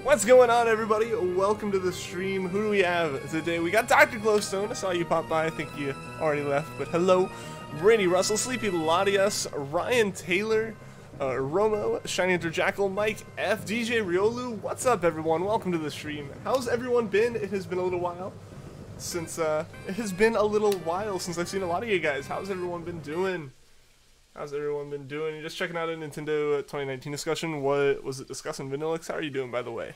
What's going on, everybody? Welcome to the stream. Who do we have today? We got Dr. Glowstone. I saw you pop by. I think you already left, but hello. Brady Russell, Sleepy Latias, Ryan Taylor, Romo, Shiny Hunter Jackal, Mike F, DJ Riolu. What's up, everyone? Welcome to the stream. How's everyone been? It has been a little while since I've seen a lot of you guys. How's everyone been doing? How's everyone been doing? You're just checking out a Nintendo 2019 discussion. What was it discussing? Vanillix, how are you doing, by the way?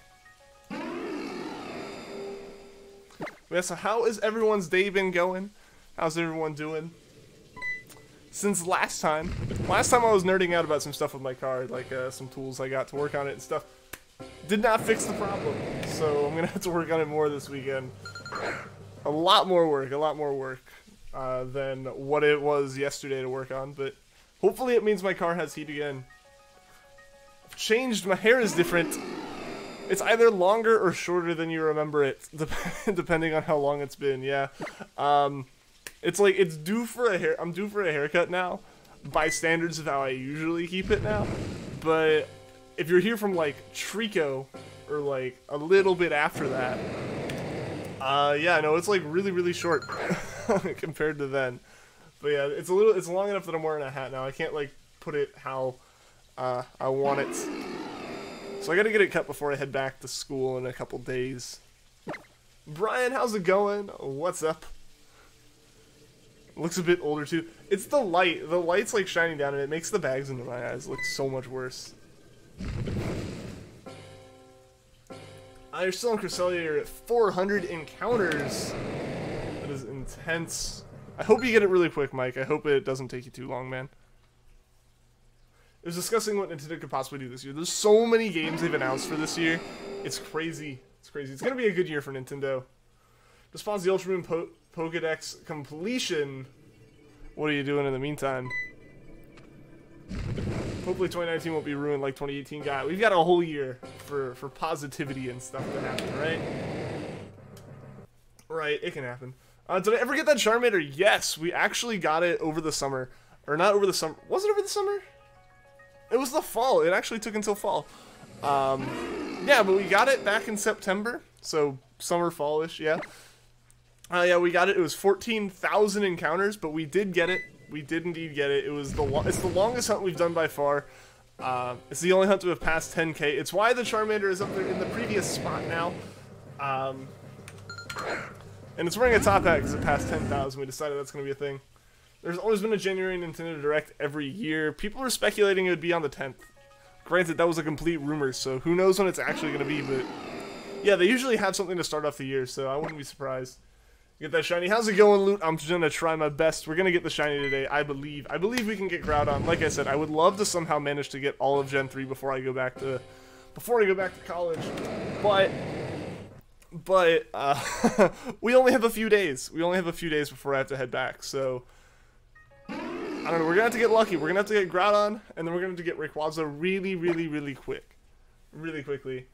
Yeah, so how has everyone's day been going? How's everyone doing? Since last time I was nerding out about some stuff with my car, like some tools I got to work on it and stuff. Did not fix the problem, so I'm gonna have to work on it more this weekend. A lot more work than what it was yesterday to work on, but hopefully it means my car has heat again. I've changed, my hair is different. It's either longer or shorter than you remember it, depending on how long it's been, yeah. It's like, I'm due for a haircut now, by standards of how I usually keep it now. But if you're here from like Treecko, or like a little bit after that, yeah, no, it's like really short compared to then. But yeah, it's long enough that I'm wearing a hat now. I can't like put it how I want it. So I gotta get it cut before I head back to school in a couple days. Brian, how's it going? What's up? Looks a bit older too. It's the light. The light's like shining down and it makes the bags under my eyes look so much worse. You're still in Cresselia. You're at 400 encounters. That is intense. I hope you get it really quick, Mike. I hope it doesn't take you too long, man. It was discussing what Nintendo could possibly do this year. There's so many games they've announced for this year. It's crazy. It's crazy. It's going to be a good year for Nintendo. Response to the Ultra Moon Pokedex completion. What are you doing in the meantime? Hopefully 2019 won't be ruined like 2018 got. We've got a whole year for positivity and stuff to happen, right? Right, it can happen. Did I ever get that Charmander? Yes, we actually got it over the summer. Or not over the summer. Was it over the summer? It was the fall. It actually took until fall. Yeah, but we got it back in September. So, summer, fall-ish, yeah. Yeah, we got it. It was 14,000 encounters, but we did get it. We did indeed get it. It's the longest hunt we've done by far. It's the only hunt to have passed 10k. It's why the Charmander is up there in the previous spot now. And it's wearing a top hat because it passed 10,000. We decided that's going to be a thing. There's always been a January Nintendo Direct every year. People were speculating it would be on the 10th. Granted, that was a complete rumor, so who knows when it's actually going to be, but yeah, they usually have something to start off the year, so I wouldn't be surprised. Get that shiny. How's it going, Loot? I'm just going to try my best. We're going to get the shiny today, I believe. I believe we can get Groudon. Like I said, I would love to somehow manage to get all of Gen 3 before I go back to college. But we only have a few days. We only have a few days before I have to head back, so I don't know. We're gonna have to get lucky. We're gonna have to get Groudon, and then we're gonna have to get Rayquaza really quickly.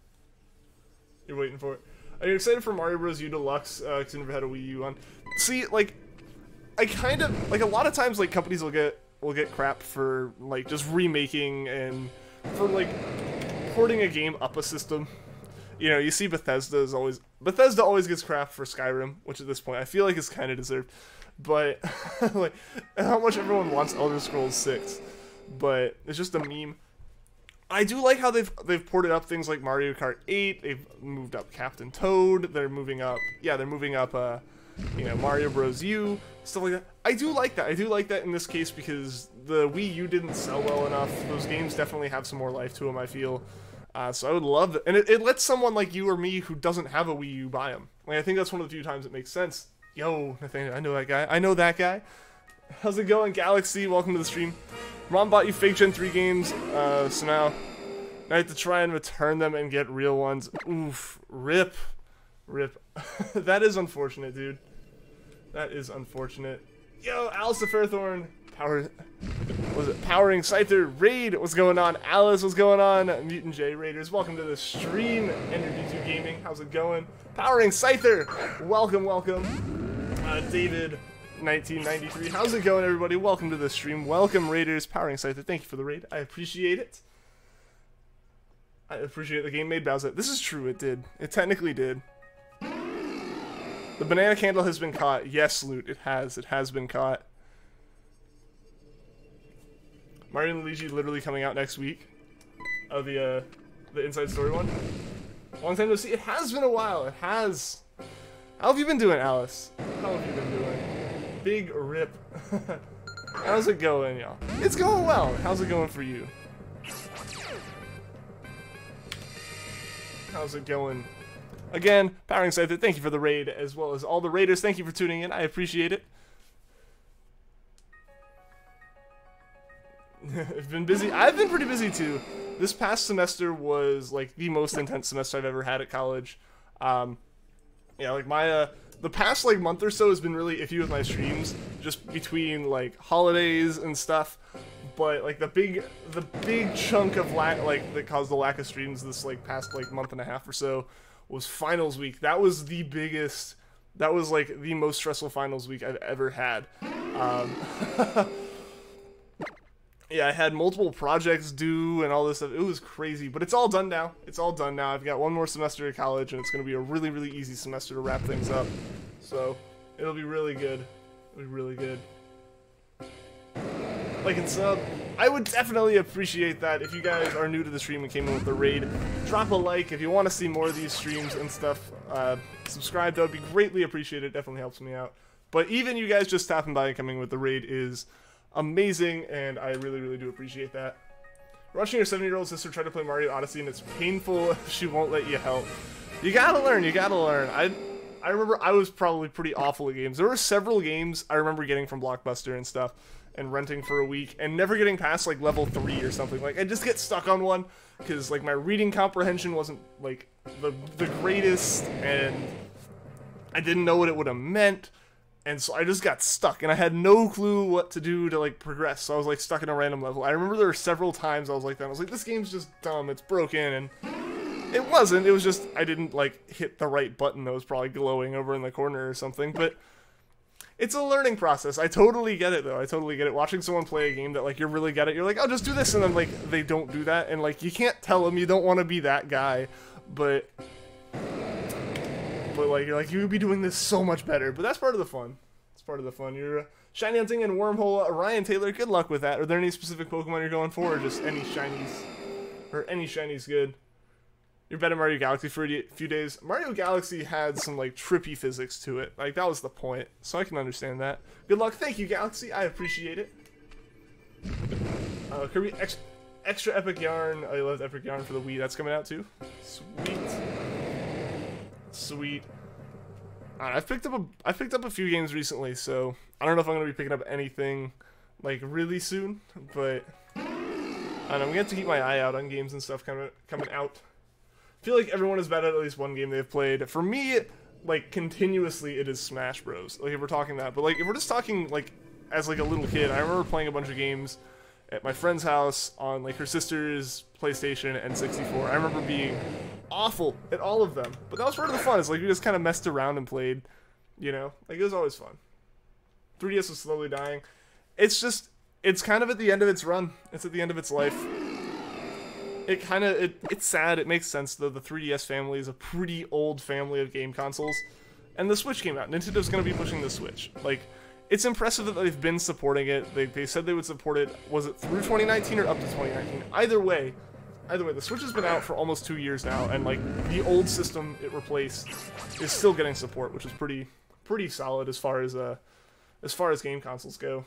You're waiting for it. Are you excited for Mario Bros. U Deluxe? Because you never had a Wii U on. See, like, I kind of like a lot of times like companies will get crap for like just remaking and for like porting a game up a system. You know, you see Bethesda always gets crap for Skyrim, which at this point I feel like is kind of deserved. But like how much everyone wants Elder Scrolls 6, but it's just a meme. I do like how they've ported up things like Mario Kart 8. They've moved up Captain Toad. They're moving up. Yeah, they're moving up. You know, Mario Bros. U, stuff like that. I do like that. I do like that in this case because the Wii U didn't sell well enough. Those games definitely have some more life to them, I feel. So I would love it. And it lets someone like you or me who doesn't have a Wii U buy them. Like, I think that's one of the few times it makes sense. Yo, Nathaniel, I know that guy. I know that guy. How's it going, Galaxy? Welcome to the stream. Ron bought you fake Gen 3 games, so now I have to try and return them and get real ones. Oof. Rip. That is unfortunate, dude. That is unfortunate. Yo, Alice the Fairthorn. Powering Scyther Raid, what's going on? Alice, what's going on? Mutant J Raiders, welcome to the stream. Energy2 Gaming, how's it going? Powering Scyther, welcome. David 1993, how's it going, everybody? Welcome to the stream. Welcome, Raiders. Powering Scyther, thank you for the raid. I appreciate it. I appreciate the game made Bowser. This is true, it did. It technically did. The banana candle has been caught. Yes, Loot, it has. It has been caught. Mario and Luigi literally coming out next week. Oh, the Inside Story one. Long time no see. It has been a while. It has. How have you been doing, Alice? How have you been doing? Big rip. How's it going, y'all? It's going well. How's it going for you? How's it going? Again, Powering Scyther, thank you for the raid, as well as all the raiders. Thank you for tuning in. I appreciate it. I've been busy. I've been pretty busy too. This past semester was like the most intense semester I've ever had at college. Yeah, like my the past like month or so has been really iffy with my streams, just between like holidays and stuff. But like the big chunk of that caused the lack of streams this like past like month and a half or so was finals week. That was the biggest. That was like the most stressful finals week I've ever had. Yeah, I had multiple projects due and all this stuff. It was crazy, but it's all done now. It's all done now. I've got one more semester of college, and it's going to be a really, really easy semester to wrap things up. So, it'll be really good. It'll be really good. Like and sub. I would definitely appreciate that if you guys are new to the stream and came in with the raid. Drop a like if you want to see more of these streams and stuff. Subscribe, that would be greatly appreciated. It definitely helps me out. But even you guys just stopping by and coming with the raid is amazing, and I really, really do appreciate that. Watching your 7-year-old sister try to play Mario Odyssey, and it's painful. She won't let you help. You gotta learn. You gotta learn. I remember I was probably pretty awful at games. There were several games I remember getting from Blockbuster and stuff, and renting for a week, and never getting past like level 3 or something. Like I'd just get stuck on one because like my reading comprehension wasn't like the greatest, and I didn't know what it would have meant. And so I just got stuck, and I had no clue what to do to, like, progress. So I was, like, stuck in a random level. I remember there were several times I was like that. I was like, this game's just dumb. It's broken. And it wasn't. It was just I didn't, like, hit the right button that was probably glowing over in the corner or something. But it's a learning process. I totally get it, though. I totally get it. Watching someone play a game that, like, you're really good at, you're like, oh, just do this. And then, like, they don't do that. And, like, you can't tell them you don't want to be that guy. But like, you're like, you would be doing this so much better. But that's part of the fun. It's part of the fun. You're shiny hunting and wormhole. Ryan Taylor, good luck with that. Are there any specific Pokemon you're going for, or just any shinies? Or any shinies good? You're better Mario Galaxy for a few days. Mario Galaxy had some, like, trippy physics to it. Like, that was the point. So I can understand that. Good luck. Thank you, Galaxy. I appreciate it. Kirby Extra Epic Yarn. I loved Epic Yarn for the Wii. That's coming out, too. Sweet. Sweet. I've picked up a few games recently, so I don't know if I'm gonna be picking up anything like really soon, but I don't know, I'm gonna have to keep my eye out on games and stuff coming out. I feel like everyone is bad at least one game they've played. For me, like continuously, it is Smash Bros. Like if we're talking that, but like if we're just talking like as like a little kid, I remember playing a bunch of games at my friend's house on like her sister's PlayStation and 64. I remember being awful at all of them, but that was part of the fun. It's like we just kind of messed around and played, you know, like it was always fun. 3DS was slowly dying. It's kind of at the end of its run. It's at the end of its life. It's sad. It makes sense though. The 3DS family is a pretty old family of game consoles, and the Switch came out. Nintendo's gonna be pushing the Switch. Like, it's impressive that they've been supporting it. They said they would support it. Was it through 2019 or up to 2019? Either way, the Switch has been out for almost 2 years now, and like the old system it replaced is still getting support, which is pretty solid as far as game consoles go.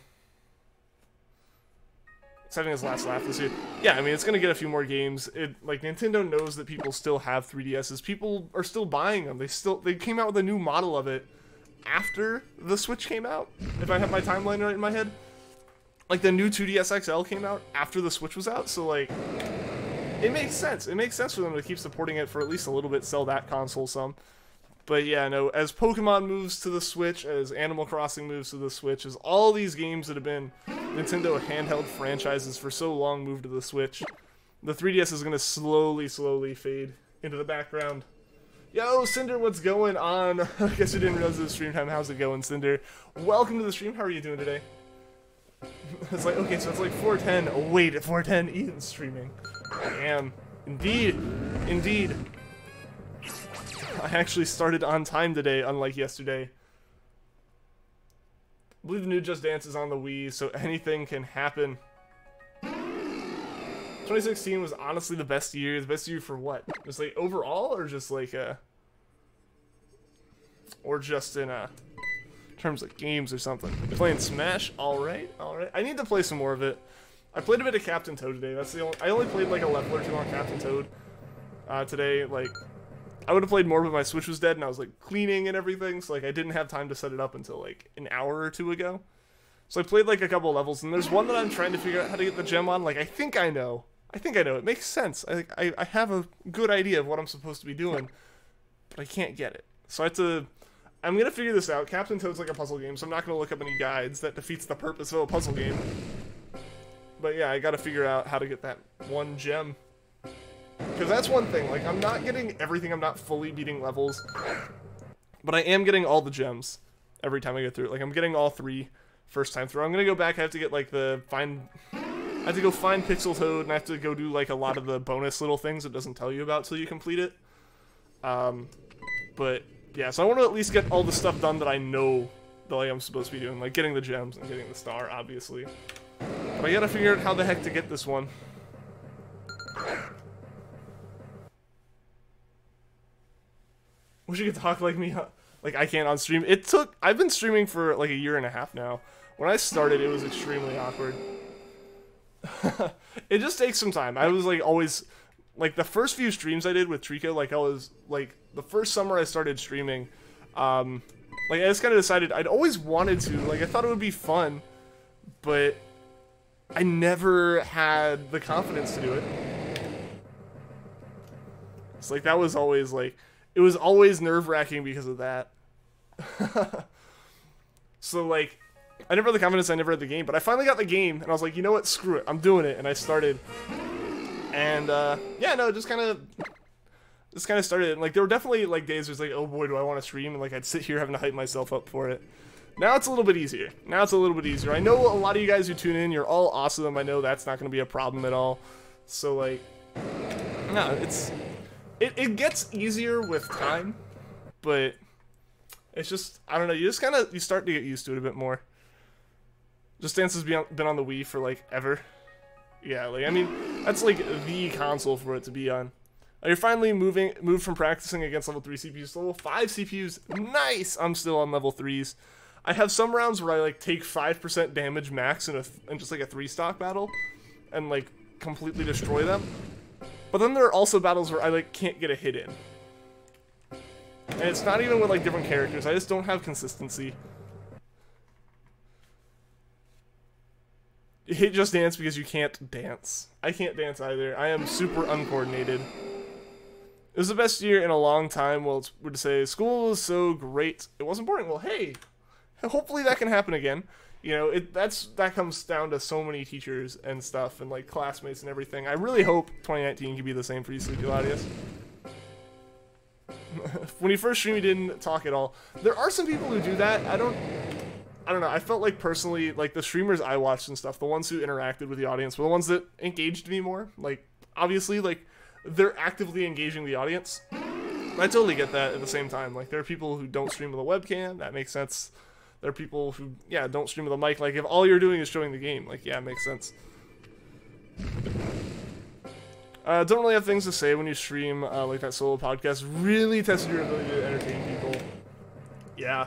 It's having its last laugh this year. Yeah, I mean it's gonna get a few more games. Like Nintendo knows that people still have 3DSs. People are still buying them. They came out with a new model of it after the Switch came out. If I have my timeline right in my head, like the new 2DS XL came out after the Switch was out. So like, it makes sense. It makes sense for them to keep supporting it for at least a little bit, sell that console some. But yeah, no, as Pokemon moves to the Switch, as Animal Crossing moves to the Switch, as all these games that have been Nintendo handheld franchises for so long move to the Switch, the 3DS is going to slowly fade into the background. Yo, Cinder, what's going on? I guess you didn't realize it was stream time. How's it going, Cinder? Welcome to the stream. How are you doing today? It's like, okay, so it's like 4:10. Oh, wait, at 4:10, Ian's streaming. I am. Indeed. Indeed. I actually started on time today, unlike yesterday. I believe the new Just Dance is on the Wii, so anything can happen. 2016 was honestly the best year. The best year for what? Just like overall, or just like or just in terms of games or something? Playing Smash, all right. I need to play some more of it. I played a bit of Captain Toad today. That's the only. I only played like a level or two on Captain Toad today. Like, I would have played more, but my Switch was dead, and I was like cleaning and everything, so like I didn't have time to set it up until like an hour or two ago. So I played like a couple levels, and there's one that I'm trying to figure out how to get the gem on. Like, I think I know. It makes sense. I have a good idea of what I'm supposed to be doing, but I can't get it. So I'm gonna figure this out. Captain Toad's like a puzzle game, so I'm not gonna look up any guides. That defeats the purpose of a puzzle game. But yeah, I gotta figure out how to get that one gem. Because that's one thing, like, I'm not getting everything, I'm not fully beating levels, but I am getting all the gems every time I get through it. Like, I'm getting all 3 first time through. I'm gonna go back, I have to get, like, I have to go find Pixel Toad, and I have to go do, like, a lot of the bonus little things it doesn't tell you about till you complete it. But, yeah, so I want to at least get all the stuff done that I know that, like, I'm supposed to be doing, like, getting the gems and getting the star, obviously. But I gotta figure out how the heck to get this one. Wish you could talk like me, like I can't on stream. I've been streaming for like a year and a half now. When I started, it was extremely awkward. It just takes some time. I was like always, like the first few streams I did with Treecko, like I was, like the first summer I started streaming, like I just kind of decided I'd always wanted to, like I thought it would be fun, but I never had the confidence to do it. It's like that was always like, it was always nerve-wracking because of that. So, like, I never had the confidence, I never had the game, but I finally got the game, and I was like, you know what, screw it, I'm doing it, and I started. And, yeah, no, just kind of started, and, like, there were definitely, like, days where it's like, oh boy, do I want to stream, and, like, I'd sit here having to hype myself up for it. Now it's a little bit easier. I know a lot of you guys who tune in, you're all awesome, I know that's not going to be a problem at all. So, like, no, It gets easier with time, but it's just, I don't know, you start to get used to it a bit more. Just Dance has been on the Wii for, like, ever. Yeah, like, I mean, that's, like, the console for it to be on. You're finally moved from practicing against level 3 CPUs to level 5 CPUs. Nice! I'm still on level 3s. I have some rounds where I, like, take 5% damage max in just, like, a 3-stock battle and, like, completely destroy them. But then there are also battles where I, like, can't get a hit in. And it's not even with, like, different characters. I just don't have consistency. You hate Just Dance because you can't dance. I can't dance either. I am super uncoordinated. It was the best year in a long time. Well, it's weird to say. School was so great. It wasn't boring. Well, hey. Hopefully that can happen again. You know, that comes down to so many teachers and stuff, and like classmates and everything. I really hope 2019 can be the same for you, Sleepy Latius. When you first streamed, you didn't talk at all. There are some people who do that. I don't know. I felt like personally, like the streamers I watched and stuff, the ones who interacted with the audience were the ones that engaged me more. Like, obviously, like they're actively engaging the audience. I totally get that at the same time. Like, there are people who don't stream with a webcam. That makes sense. There are people who, yeah, don't stream with a mic. Like, if all you're doing is showing the game, like, yeah, it makes sense. Don't really have things to say when you stream, like that solo podcast. Really tested your ability to entertain people. Yeah.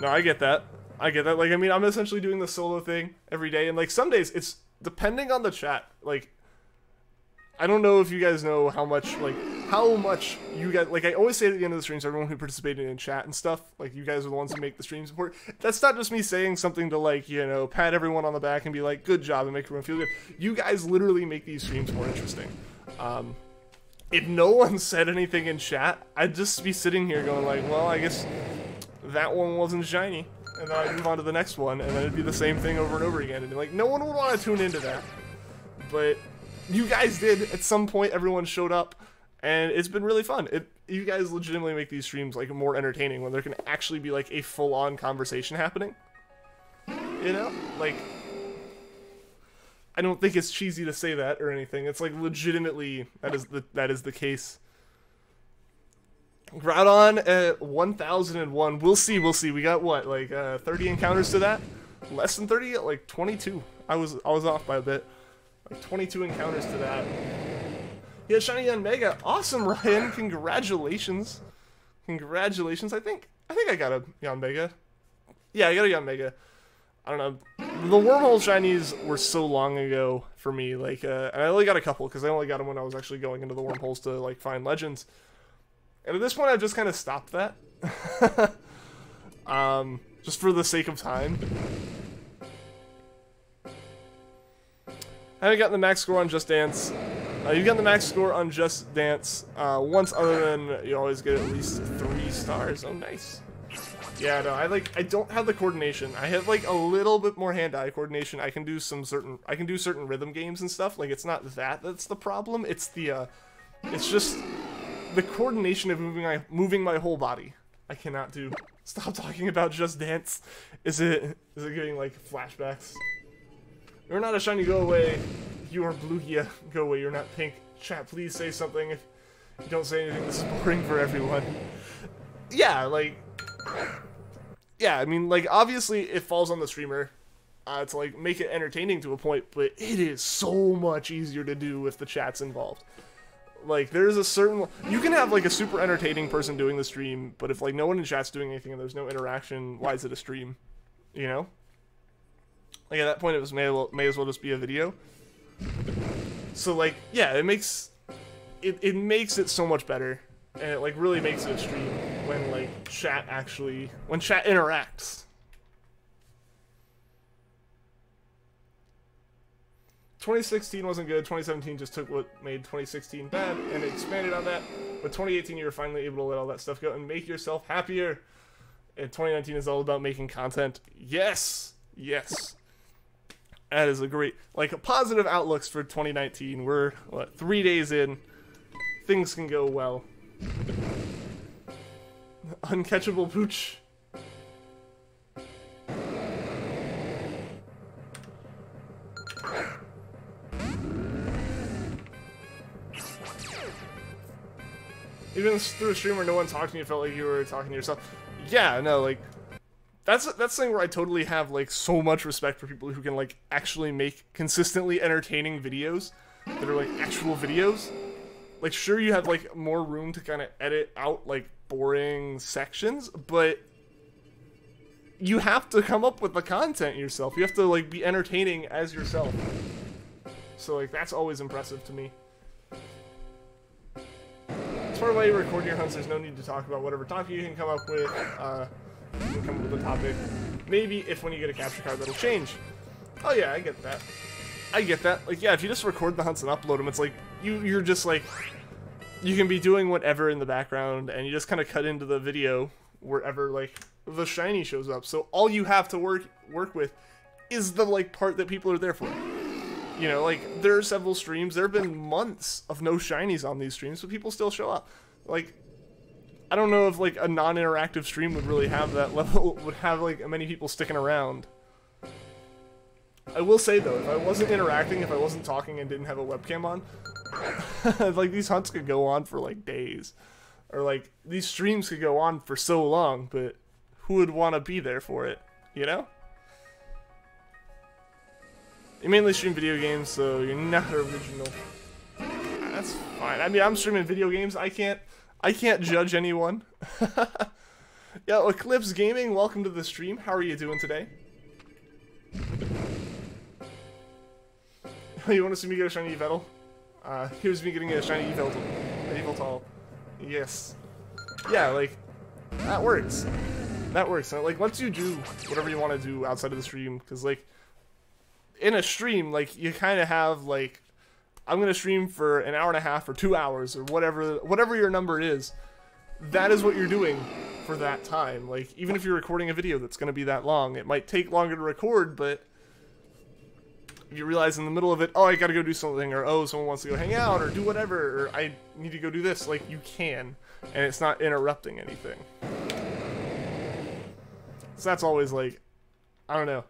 No, I get that. Like, I mean, I'm essentially doing the solo thing every day. And, like, some days, it's depending on the chat. Like, I don't know if you guys know how much you guys, like, I always say at the end of the streams, everyone who participated in chat and stuff, like, you guys are the ones who make the streams important. That's not just me saying something to, like, you know, pat everyone on the back and be like, good job, and make everyone feel good. You guys literally make these streams more interesting. If no one said anything in chat, I'd just be sitting here going like, well, I guess that one wasn't shiny. And then I'd move on to the next one, and then it'd be the same thing over and over again. And like, no one would want to tune into that. But you guys did. At some point, everyone showed up, and it's been really fun. You guys legitimately make these streams like more entertaining when there can actually be like a full-on conversation happening. You know? Like, I don't think it's cheesy to say that or anything. It's like legitimately that is the case. Groudon at 1001. We'll see. We got what, like 30 encounters to that? Less than 30? Like 22. I was off by a bit. Like 22 encounters to that. Yeah, shiny Yanmega. Awesome, Ryan. Congratulations. Congratulations. I think I got a Yanmega. Yeah, I got a Yanmega. I don't know. The wormhole shinies were so long ago for me. Like, and I only got a couple because I only got them when I was actually going into the wormholes to like find legends. And at this point, I've just kind of stopped that. Just for the sake of time. I haven't gotten the max score on Just Dance. You've gotten the max score on Just Dance once, other than you always get at least 3 stars. Oh, nice. Yeah, no, I don't have the coordination. I have like a little bit more hand-eye coordination. I can do certain rhythm games and stuff. Like, it's not that's the problem. It's it's just the coordination of moving my whole body. I cannot do. Stop talking about Just Dance. Is it giving like flashbacks? You're not a shiny, go away. You are Lugia, go away. You're not pink. Chat, please say something. If you don't say anything, this is boring for everyone. Yeah, like, yeah, I mean, like, obviously it falls on the streamer to like make it entertaining to a point, but it is so much easier to do if the chat's involved. Like, there's a certain, you can have like a super entertaining person doing the stream, but if like no one in chat's doing anything and there's no interaction, why is it a stream? You know? Like, at that point, it was may as well just be a video. So, like, yeah, it makes it so much better, and it like really makes it a stream when like chat interacts. 2016 wasn't good. 2017 just took what made 2016 bad and expanded on that. But 2018, you were finally able to let all that stuff go and make yourself happier. And 2019 is all about making content. Yes, yes. That is a great, like, positive outlooks for 2019. We're, what, 3 days in. Things can go well. Uncatchable Pooch. Even through a stream where no one talked to you, it felt like you were talking to yourself. Yeah, no, like, that's something where I totally have, like, so much respect for people who can, like, actually make consistently entertaining videos that are, like, actual videos. Like, sure, you have, like, more room to kind of edit out, like, boring sections, but you have to come up with the content yourself. You have to, like, be entertaining as yourself. So, like, that's always impressive to me. As far as why you record your hunts, there's no need to talk about whatever topic you can come up with. You can come up with a topic. Maybe if when you get a capture card, that'll change. Oh yeah, I get that. I get that. Like, yeah, if you just record the hunts and upload them, it's like, you're just like, you can be doing whatever in the background, and you just kind of cut into the video wherever, like, the shiny shows up. So all you have to work with is the, like, part that people are there for. You know, like, there are several streams, there have been months of no shinies on these streams, but people still show up. Like, I don't know if, like, a non-interactive stream would really have that level, would have, like, many people sticking around. I will say, though, if I wasn't interacting, if I wasn't talking and didn't have a webcam on, like, these hunts could go on for, like, days. Or, like, these streams could go on for so long, but who would want to be there for it, you know? You mainly stream video games, so you're not original. That's fine. I mean, I'm streaming video games. I can't judge anyone. Yo, Eclipse Gaming, welcome to the stream. How are you doing today? You want to see me get a shiny Yveltal? Here's me getting a shiny Yveltal. Yes. Yeah, like, that works. That works. And, like, lets you do whatever you want to do outside of the stream, because, like, in a stream, like, you kind of have, like, I'm going to stream for an hour and a half or 2 hours or whatever your number is. That is what you're doing for that time. Like, even if you're recording a video that's going to be that long, it might take longer to record, but if you realize in the middle of it, oh, I got to go do something, or oh, someone wants to go hang out, or do whatever, or I need to go do this, like, you can, and it's not interrupting anything. So that's always, like, I don't know.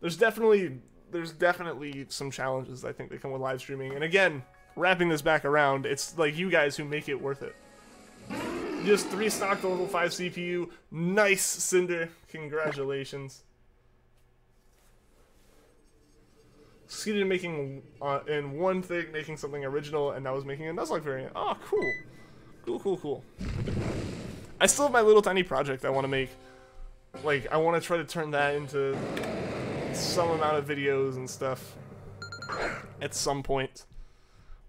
There's definitely there's definitely some challenges I think that come with live streaming. And again, wrapping this back around, it's like you guys who make it worth it. Just 3 stock to level 5 CPU. Nice, Cinder. Congratulations. Succeeded in making, in one thing, making something original, and that was making a Nuzlocke variant. Oh, cool. Cool. I still have my little tiny project I want to make. Like, I want to try to turn that into some amount of videos and stuff at some point.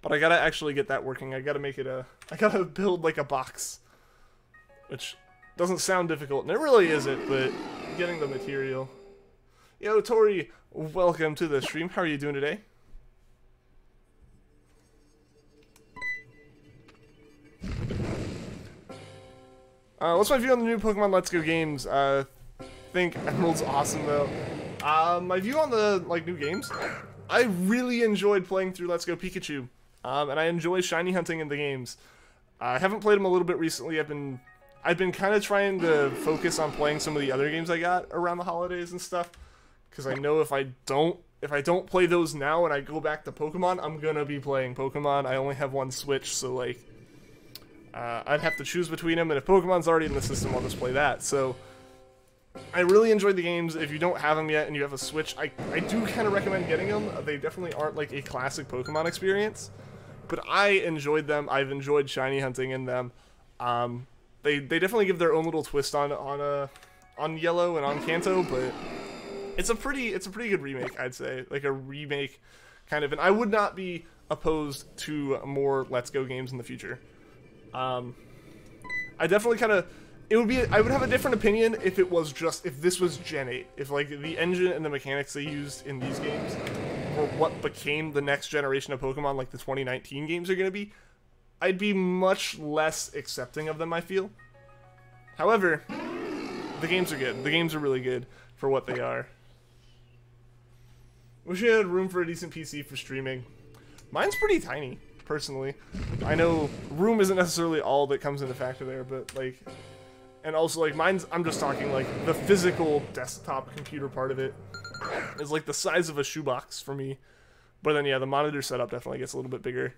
But I gotta actually get that working. I gotta make it I gotta build, like, a box. Which doesn't sound difficult, and it really isn't, but getting the material. Yo, Tori, welcome to the stream. How are you doing today? What's my view on the new Pokemon Let's Go games? Think Emerald's awesome, though. My view on the, like, new games? I really enjoyed playing through Let's Go Pikachu. And I enjoy shiny hunting in the games. I haven't played them a little bit recently. I've been kind of trying to focus on playing some of the other games I got around the holidays and stuff, because I know if I don't play those now and I go back to Pokemon, I'm gonna be playing Pokemon. I only have one Switch, so like I'd have to choose between them, and if Pokemon's already in the system, I'll just play that. So I really enjoyed the games. If you don't have them yet and you have a Switch, I do kind of recommend getting them. They definitely aren't like a classic Pokemon experience, but I enjoyed them. I've enjoyed shiny hunting in them. They definitely give their own little twist on Yellow and on Kanto, but it's a pretty good remake, I'd say. Like a remake kind of, and I would not be opposed to more Let's Go games in the future. I definitely kind of, I would have a different opinion if this was Gen 8, if like the engine and the mechanics they used in these games were what became the next generation of Pokemon, like the 2019 games are going to be. I'd be much less accepting of them, I feel. However, the games are good. The games are really good for what they are. Wish you had room for a decent PC for streaming. Mine's pretty tiny, personally. I know room isn't necessarily all that comes into factor there, but like... And also, like, mine's... I'm just talking, like, the physical desktop computer part of it is, like, the size of a shoebox for me. But then, yeah, the monitor setup definitely gets a little bit bigger.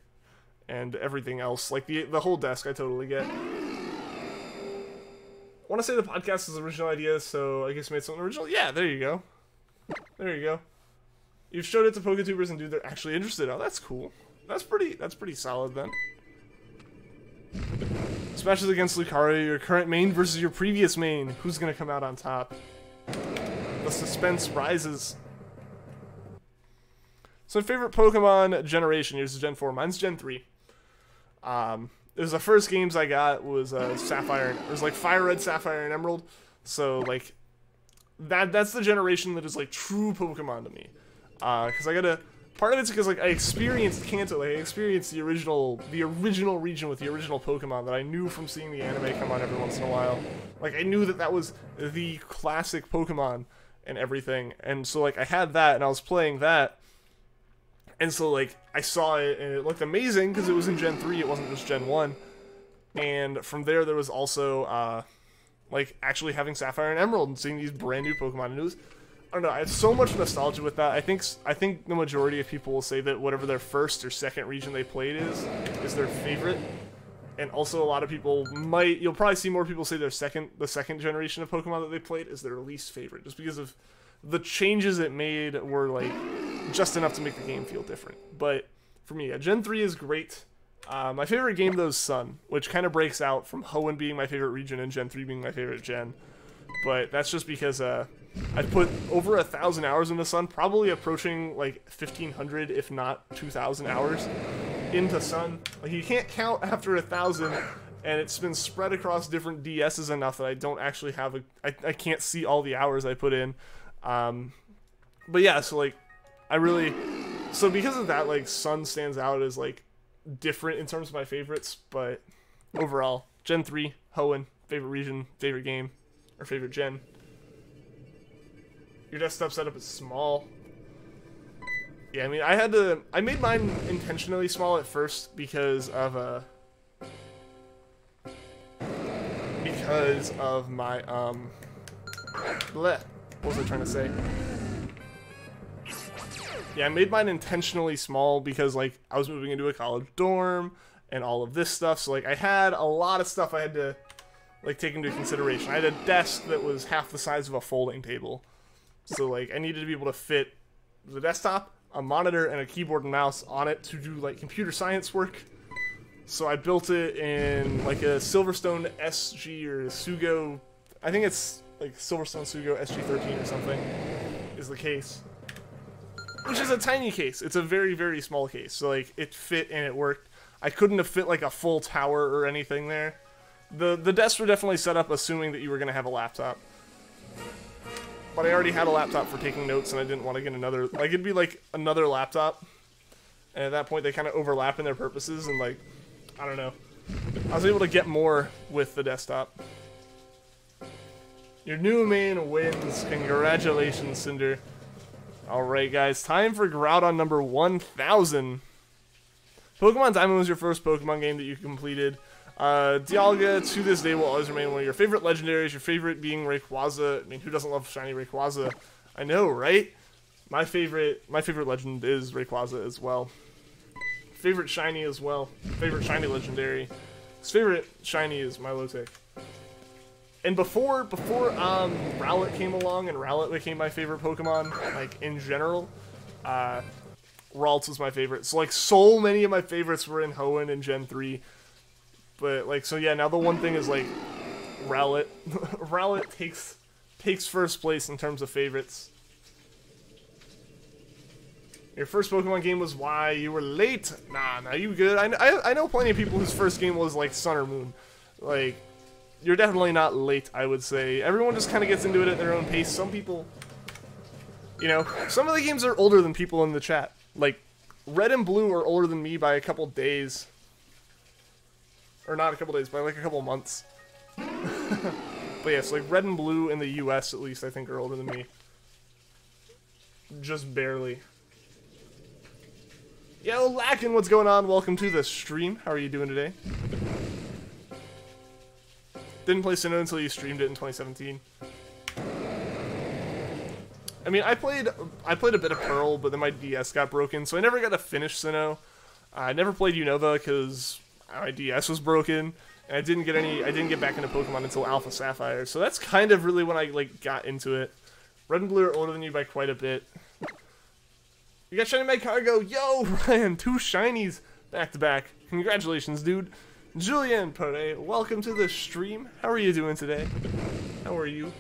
And everything else, like the whole desk, I totally get. I want to say the podcast is original ideas, so I guess made something original. Yeah, there you go. There you go. You've showed it to PokeTubers and dude, they're actually interested. Oh, that's cool. That's pretty solid then. Smashes against Lucario, your current main versus your previous main. Who's gonna come out on top? The suspense rises. So my favorite Pokemon generation, yours is Gen 4, mine's Gen 3. It was the first games I got was Sapphire, it was like Fire Red, Sapphire, and Emerald. So like that's the generation that is like true Pokemon to me. Because I gotta, part of it's because like I experienced Kanto, like I experienced the original region with the original Pokemon that I knew from seeing the anime come on every once in a while. Like I knew that was the classic Pokemon and everything, and so like I had that and I was playing that. And so, like, I saw it, and it looked amazing, because it was in Gen 3, it wasn't just Gen 1. And from there was also, like, actually having Sapphire and Emerald, and seeing these brand new Pokemon. And it was, I don't know, I have so much nostalgia with that. I think the majority of people will say that whatever their first or second region they played is their favorite. And also a lot of people you'll probably see more people say the second generation of Pokemon that they played is their least favorite, just because of the changes it made were, like, just enough to make the game feel different. But for me, yeah, Gen 3 is great. My favorite game, though, is Sun, which kind of breaks out from Hoenn being my favorite region and Gen 3 being my favorite gen. But that's just because I've put over 1,000 hours into Sun, probably approaching, like, 1,500, if not 2,000 hours into Sun. Like, you can't count after 1,000, and it's been spread across different DSs enough that I don't actually have I can't see all the hours I put in. But yeah, so like, so because of that, like, Sun stands out as like different in terms of my favorites, but overall, Gen 3, Hoenn, favorite region, favorite game, or favorite gen. Your desktop setup is small. Yeah, I mean, I made mine intentionally small at first because of my, bleh. What was I trying to say? Yeah, I made mine intentionally small because, like, I was moving into a college dorm and all of this stuff. So, like, I had a lot of stuff I had to, like, take into consideration. I had a desk that was half the size of a folding table. So, like, I needed to be able to fit the desktop, a monitor, and a keyboard and mouse on it to do, like, computer science work. So I built it in, like, a Silverstone SG or Sugo. I think it's, like, Silverstone Sugo SG13 or something is the case. Which is a tiny case. It's a very, very small case. So, like, it fit and it worked. I couldn't have fit, like, a full tower or anything there. The desks were definitely set up assuming that you were going to have a laptop. But I already had a laptop for taking notes, and I didn't want to get another... Like, it'd be, like, another laptop. And at that point, they kind of overlap in their purposes, and, like, I don't know. I was able to get more with the desktop. Your new main wins. Congratulations, Cinder. Alright, guys. Time for Groudon number 1000. Pokemon Diamond was your first Pokemon game that you completed. Dialga, to this day, will always remain one of your favorite legendaries. Your favorite being Rayquaza. I mean, who doesn't love shiny Rayquaza? I know, right? My favorite legend is Rayquaza as well. Favorite shiny as well. Favorite shiny legendary. His favorite shiny is Milotic. And before Rowlet came along and Rowlet became my favorite Pokemon, like, in general, Ralts was my favorite. So, like, so many of my favorites were in Hoenn and Gen 3. But, like, so yeah, now the one thing is, like, Rowlet. Rowlet takes first place in terms of favorites. Your first Pokemon game was why you were late. Nah, you good. I know plenty of people whose first game was, like, Sun or Moon. Like, you're definitely not late, I would say. Everyone just kind of gets into it at their own pace. Some people, you know, some of the games are older than people in the chat. Like, Red and Blue are older than me by a couple days. Or not a couple days, by like a couple months. But yes, like, Red and Blue in the US, at least, I think are older than me. Just barely. Yo, Lakin, what's going on? Welcome to the stream. How are you doing today? Didn't play Sinnoh until you streamed it in 2017. I mean, I played a bit of Pearl, but then my DS got broken, so I never got to finish Sinnoh. I never played Unova because my DS was broken, and I didn't get back into Pokemon until Alpha Sapphire. So that's kind of really when I, like, got into it. Red and Blue are older than you by quite a bit. You got Shiny Magcargo. Yo, Ryan, 2 shinies back to back. Congratulations, dude. Julian Pere, welcome to the stream. How are you doing today? How are you?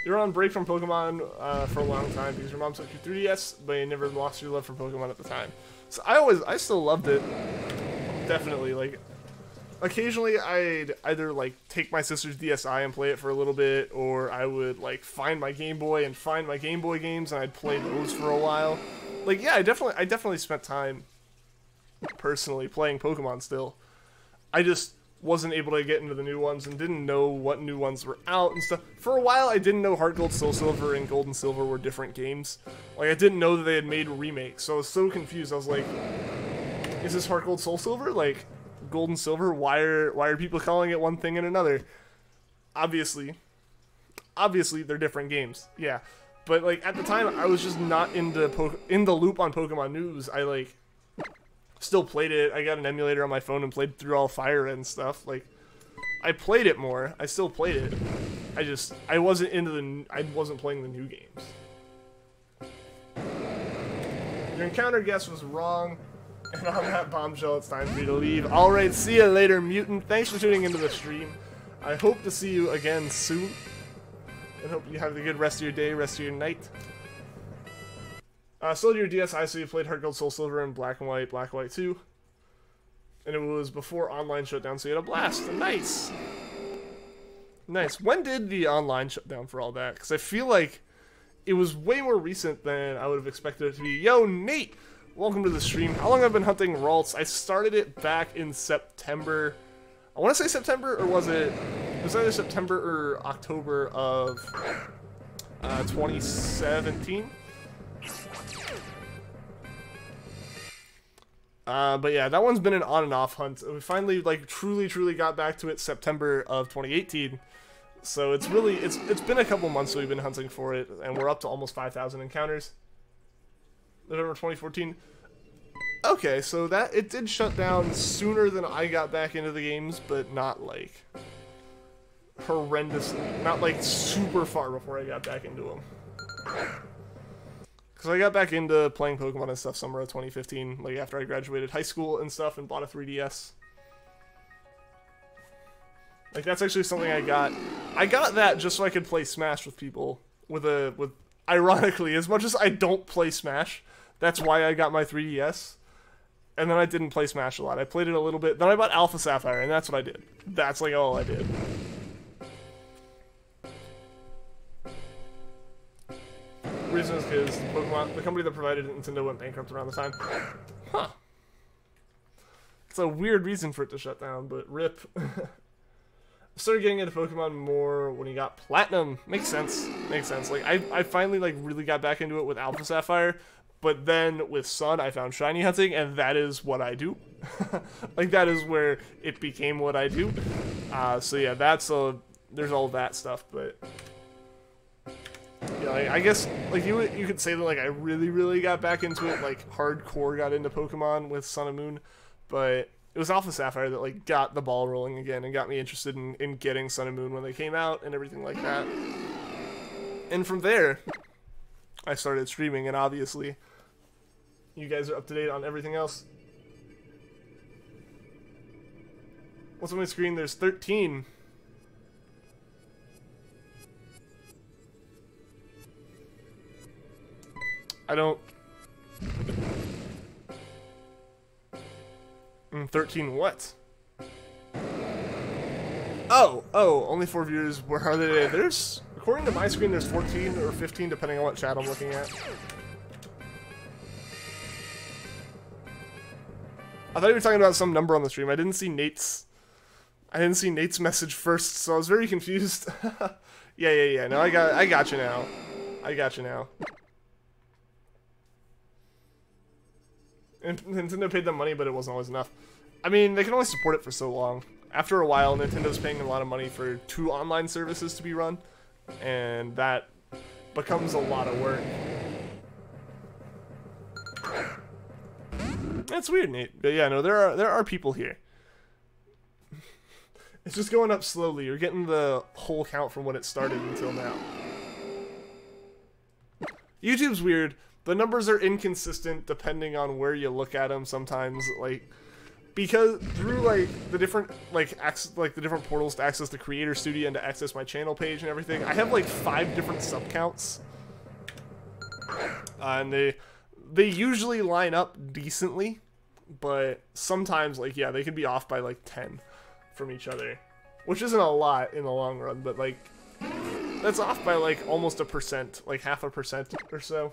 You were on break from Pokemon for a long time because your mom took you 3DS, but you never lost your love for Pokemon at the time. So I still loved it. Definitely, like, occasionally I'd either, like, take my sister's DSi and play it for a little bit, or I would, like, find my Game Boy and find my Game Boy games, and I'd play those for a while. Like, yeah, I definitely spent time personally playing Pokemon still. I just wasn't able to get into the new ones and didn't know what new ones were out and stuff. For a while, I didn't know Heart Gold, Soul Silver, and Gold and Silver were different games. Like, I didn't know that they had made remakes, so I was so confused. I was like, is this Heart Gold, Soul Silver? Like, Gold and Silver? Why are people calling it one thing and another? Obviously, they're different games. Yeah, but, like, at the time, I was just not in the loop on Pokemon news. I, like, still played it. I got an emulator on my phone and played through all Fire Red and stuff. Like, I played it more. I still played it. I wasn't playing the new games. Your encounter guess was wrong. And on that bombshell, it's time for you to leave. Alright, see you later, Mutant. Thanks for tuning into the stream. I hope to see you again soon. And hope you have a good rest of your day, rest of your night. Sold your DSi, so you played Heart Gold, Soul Silver, and Black and White 2. And it was before online shutdown, so you had a blast. Nice! Nice. When did the online shut down for all that? Because I feel like it was way more recent than I would have expected it to be. Yo, Nate! Welcome to the stream. How long have I been hunting Ralts? I started it back in September. I want to say September, or was it was either September or October of 2017. But yeah, that one's been an on and off hunt. We finally like truly got back to it September of 2018. So it's been a couple months that we've been hunting for it, and we're up to almost 5,000 encounters. November 2014. Okay, so that it did shut down sooner than I got back into the games, but not like horrendously, not like super far before I got back into them. Because I got back into playing Pokemon and stuff summer of 2015, like after I graduated high school and stuff, and bought a 3DS. Like that's actually something I got. I got that just so I could play Smash with people. With ironically, as much as I don't play Smash, that's why I got my 3DS. And then I didn't play Smash a lot. I played it a little bit. Then I bought Alpha Sapphire, and that's what I did. That's like all I did. The reason is because the company that provided Nintendo went bankrupt around the time. Huh. It's a weird reason for it to shut down, but rip. Started getting into Pokemon more when he got Platinum. Makes sense. Makes sense. Like I finally like really got back into it with Alpha Sapphire. But then with Sun, I found shiny hunting, and that is what I do. Like, that is where it became what I do. So yeah, there's all that stuff, but... Yeah, like, I guess, like, you could say that, like, I really got back into it, like, hardcore got into Pokemon with Sun and Moon, but it was Alpha Sapphire that, like, got the ball rolling again and got me interested in getting Sun and Moon when they came out and everything like that. And from there, I started streaming, and obviously... You guys are up to date on everything else. What's on my screen? There's 13. I don't... 13 what? Oh, only 4 viewers. Where are they? There's... According to my screen, there's 14 or 15, depending on what chat I'm looking at. I thought you were talking about some number on the stream. I didn't see Nate's message first, so I was very confused. Yeah. No, I got you now. I got you now. And Nintendo paid them money, but it wasn't always enough. I mean, they can only support it for so long. After a while, Nintendo's paying a lot of money for 2 online services to be run, and that becomes a lot of work. That's weird, Nate. But yeah, no, there are people here. It's just going up slowly. You're getting the whole count from when it started until now. YouTube's weird. The numbers are inconsistent depending on where you look at them sometimes, like, because through like the different the different portals to access the Creator Studio and to access my channel page and everything, I have like 5 different sub counts. And they usually line up decently, but sometimes, like, yeah, they can be off by, like, 10 from each other, which isn't a lot in the long run, but, like, that's off by, like, almost 1%, like, 0.5% or so.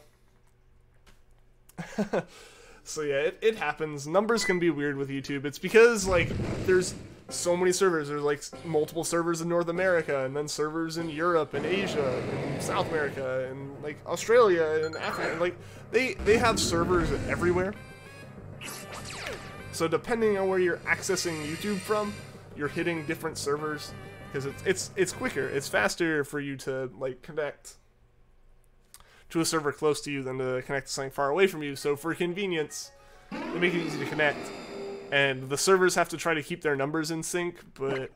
So, yeah, it happens. Numbers can be weird with YouTube. It's because, like, there's so many servers. There's, like, multiple servers in North America, and then servers in Europe, and Asia, and South America, and, like, Australia, and Africa, and, like, they have servers everywhere. So depending on where you're accessing YouTube from, you're hitting different servers, because it's quicker, it's faster for you to, like, connect to a server close to you than to connect to something far away from you. So for convenience, they make it easy to connect. And the servers have to try to keep their numbers in sync, but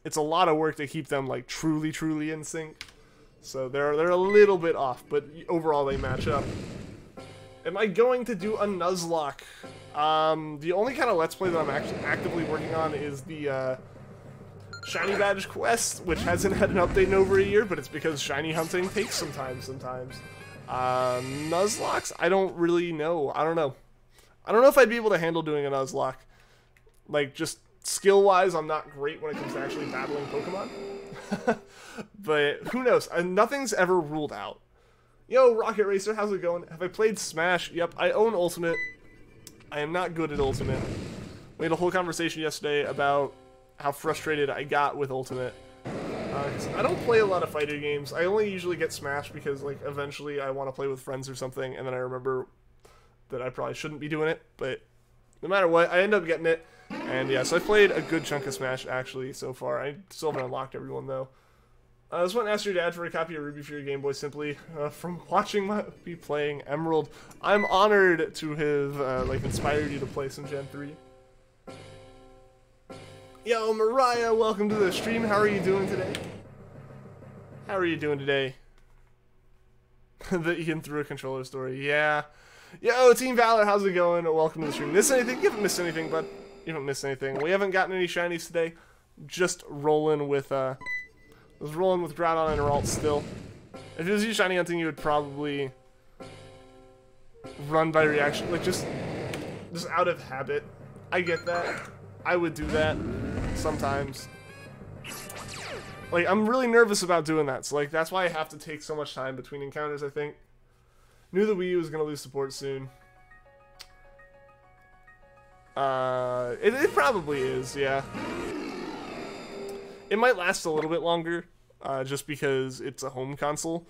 it's a lot of work to keep them, like, truly in sync. So they're a little bit off, but overall they match up. Am I going to do a Nuzlocke? The only kind of Let's Play that I'm actually actively working on is the Shiny Badge Quest, which hasn't had an update in over a year, but it's because shiny hunting takes some time sometimes. Nuzlocks? I don't really know. I don't know. I don't know if I'd be able to handle doing a Nuzlocke. Like, just skill-wise, I'm not great when it comes to actually battling Pokemon. But who knows? Nothing's ever ruled out. Yo, Rocket Racer, how's it going? Have I played Smash? Yep, I own Ultimate. I am not good at Ultimate. We had a whole conversation yesterday about how frustrated I got with Ultimate. 'Cause I don't play a lot of fighter games. I only usually get Smash because, like, eventually I want to play with friends or something, and then I remember that I probably shouldn't be doing it, but no matter what, I end up getting it. And yeah, so I've played a good chunk of Smash, actually, so far. I still haven't unlocked everyone, though. I just want to ask your dad for a copy of Ruby for your Game Boy, simply from watching me playing Emerald. I'm honored to have, like, inspired you to play some Gen 3. Yo, Mariah, welcome to the stream. How are you doing today? How are you doing today? The Ian threw a controller story. Yeah. Yo, Team Valor, how's it going? Welcome to the stream. Miss anything? You haven't missed anything, bud. You haven't missed anything. We haven't gotten any shinies today. Just rolling with, was rolling with Groudon and Ralts still. If it was you shiny hunting, you would probably run by reaction. Like, just out of habit. I get that. I would do that sometimes. Like, I'm really nervous about doing that, so, like, that's why I have to take so much time between encounters, I think. Knew the Wii U was going to lose support soon. It probably is, yeah. It might last a little bit longer, just because it's a home console.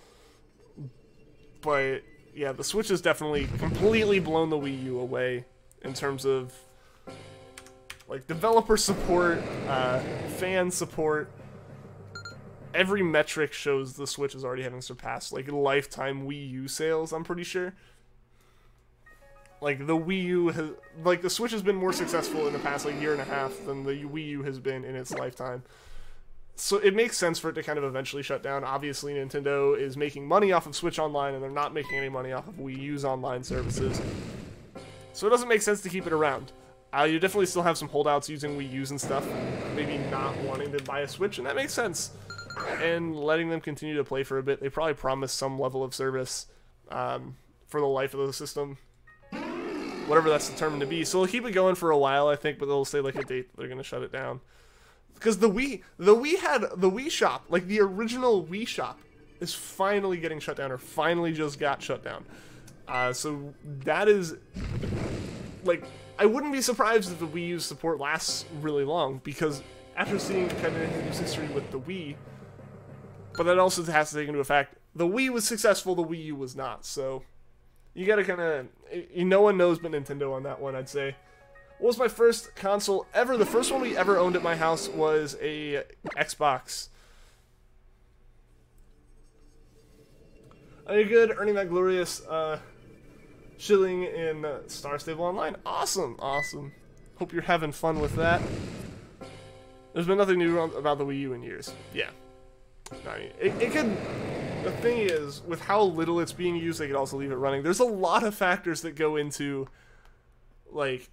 But, yeah, the Switch has definitely completely blown the Wii U away in terms of, like, developer support, fan support. Every metric shows the Switch is already having surpassed, like, lifetime Wii U sales, I'm pretty sure. Like, the Wii U has, like, the Switch has been more successful in the past, like, year and a half than the Wii U has been in its lifetime. So it makes sense for it to kind of eventually shut down. Obviously, Nintendo is making money off of Switch Online, and they're not making any money off of Wii U's online services. So it doesn't make sense to keep it around. You definitely still have some holdouts using Wii U's and stuff, maybe not wanting to buy a Switch, and that makes sense. And letting them continue to play for a bit. They probably promised some level of service for the life of the system. Whatever that's determined to be. So they'll keep it going for a while, I think, but they'll say, like, a date that they're going to shut it down. Because the Wii had, the Wii shop, like, the original Wii shop, is finally getting shut down, or finally just got shut down. So that is, like, I wouldn't be surprised if the Wii U's support lasts really long, because after seeing kind of Nintendo's history with the Wii, but that also has to take into effect, the Wii was successful, the Wii U was not, so you gotta kind of, no one knows but Nintendo on that one, I'd say. What was my first console ever? The first one we ever owned at my house was a Xbox. Are you good? Earning that glorious shilling in Star Stable Online. Awesome, awesome. Hope you're having fun with that. There's been nothing new about the Wii U in years. Yeah. I mean, it could... The thing is, with how little it's being used, they could also leave it running. There's a lot of factors that go into, like,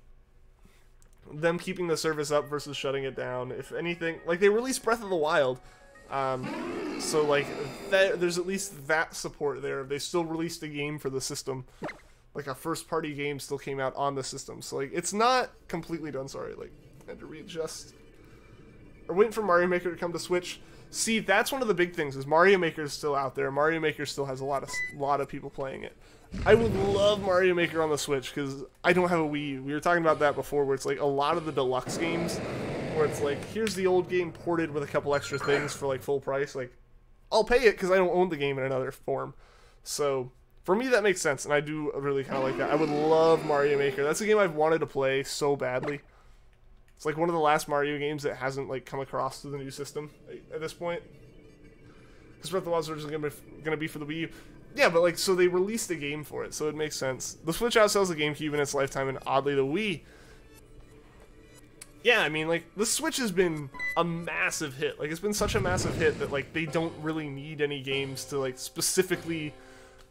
them keeping the service up versus shutting it down. If anything, like, they released Breath of the Wild, so, like, there's at least that support there. They still released a game for the system. Like, a first-party game still came out on the system. So, like, it's not completely done. Sorry, like, I had to readjust. We're waiting for Mario Maker to come to Switch. See, that's one of the big things, is Mario Maker is still out there. Mario Maker still has a lot of people playing it. I would love Mario Maker on the Switch, because I don't have a Wii U. We were talking about that before, where it's like a lot of the deluxe games, where it's like, here's the old game ported with a couple extra things for like full price. Like, I'll pay it because I don't own the game in another form. So, for me, that makes sense, and I do really kind of like that. I would love Mario Maker. That's a game I've wanted to play so badly. It's like one of the last Mario games that hasn't like come across to the new system at this point. Because Breath of the Wild is originally going to be for the Wii U. Yeah, but like, so they released a game for it, so it makes sense. The Switch outsells the GameCube in its lifetime, and oddly the Wii. Yeah, I mean, like, the Switch has been a massive hit. Like, it's been such a massive hit that, like, they don't really need any games to, like, specifically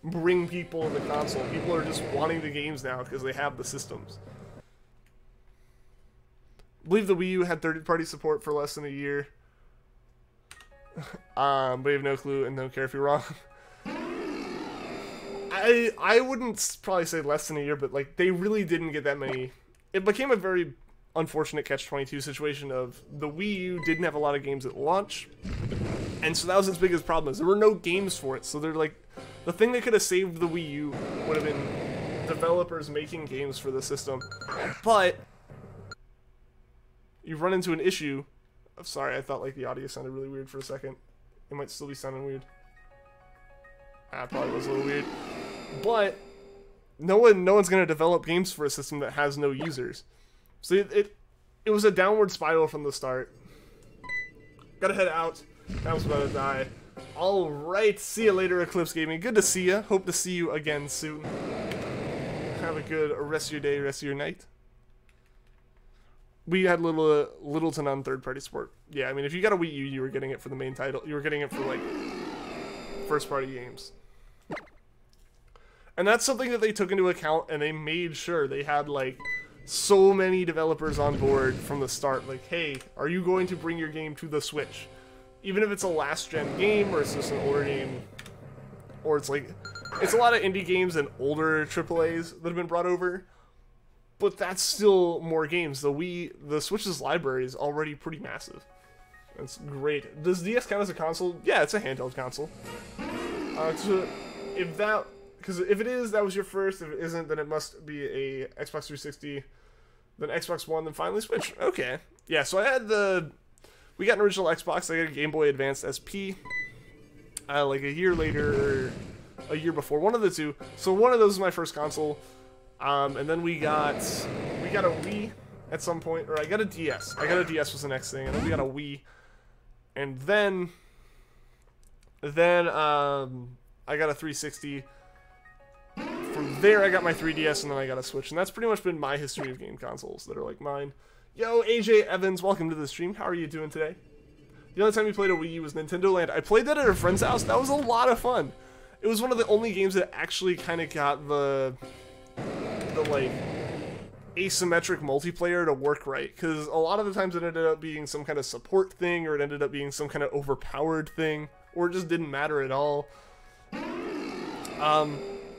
bring people to the console. People are just wanting the games now because they have the systems. I believe the Wii U had third-party support for less than a year. But you have no clue and don't care if you're wrong. I wouldn't probably say less than a year, but like they really didn't get that many. It became a very unfortunate catch-22 situation of the Wii U didn't have a lot of games at launch, and so that was its biggest problem, is there were no games for it. So they're like, the thing that could have saved the Wii U would have been developers making games for the system. But you run into an issue. I'm sorry, I thought like the audio sounded really weird for a second. It might still be sounding weird. It probably was a little weird. But no one's gonna develop games for a system that has no users. So it was a downward spiral from the start. Gotta head out. That was about to die. Alright, see you later, Eclipse Gaming. Good to see you. Hope to see you again soon. Have a good rest of your day, rest of your night. We had little to none third-party support. Yeah, I mean, if you got a Wii U, you were getting it for the main title. You were getting it for, like, first-party games. And that's something that they took into account, and they made sure they had, like, so many developers on board from the start. Like, hey, are you going to bring your game to the Switch? Even if it's a last-gen game, or it's just an older game, or it's, like, it's a lot of indie games and older AAAs that have been brought over. But that's still more games. The Switch's library is already pretty massive. That's great. Does DS count as a console? Yeah, it's a handheld console. Because if it is, that was your first. If it isn't, then it must be a Xbox 360, then Xbox One, then finally Switch. Okay. Yeah, so we got an original Xbox. I got a Game Boy Advance SP. Like a year later, or a year before, one of the two. So one of those is my first console. And then we got a Wii at some point, or I got a DS. I got a DS was the next thing, and then we got a Wii, and then I got a 360. From there, I got my 3DS, and then I got a Switch, and that's pretty much been my history of game consoles that are like mine. Yo, AJ Evans, welcome to the stream. How are you doing today? The only time you played a Wii U was Nintendo Land. I played that at a friend's house. That was a lot of fun. It was one of the only games that actually kind of got the like asymmetric multiplayer to work right, because a lot of the times it ended up being some kind of support thing, or it ended up being some kind of overpowered thing, or it just didn't matter at all. But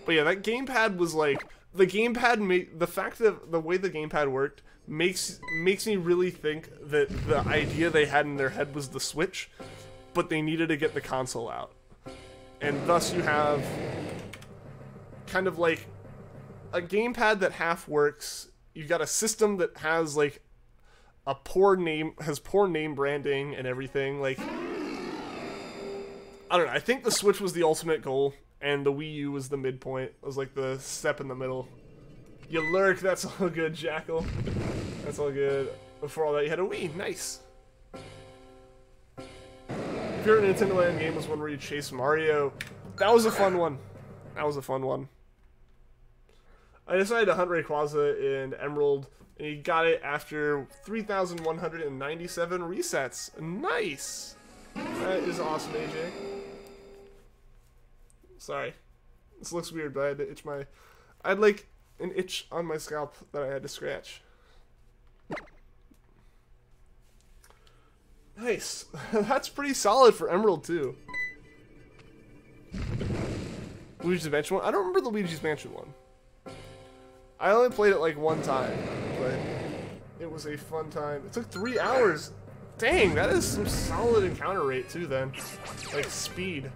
yeah, that gamepad was like, the fact that the way the gamepad worked makes me really think that the idea they had in their head was the Switch, but they needed to get the console out, and thus you have kind of like a gamepad that half works. You've got a system that has like poor name branding and everything. Like, I don't know. I think the Switch was the ultimate goal, and the Wii U was the midpoint. It was like the step in the middle. You lurk. That's all good, Jackal. That's all good. Before all that, you had a Wii. Nice. If your Nintendo Land game was one where you chased Mario, that was a fun one. That was a fun one. I decided to hunt Rayquaza in Emerald, and he got it after 3,197 resets. Nice! That is awesome, AJ. Sorry. This looks weird, but I had to itch I had like an itch on my scalp that I had to scratch. Nice. That's pretty solid for Emerald, too. Luigi's Mansion one? I don't remember the Luigi's Mansion one. I only played it like one time, but it was a fun time. It took 3 hours. Dang, that is some solid encounter rate too then. Like speed.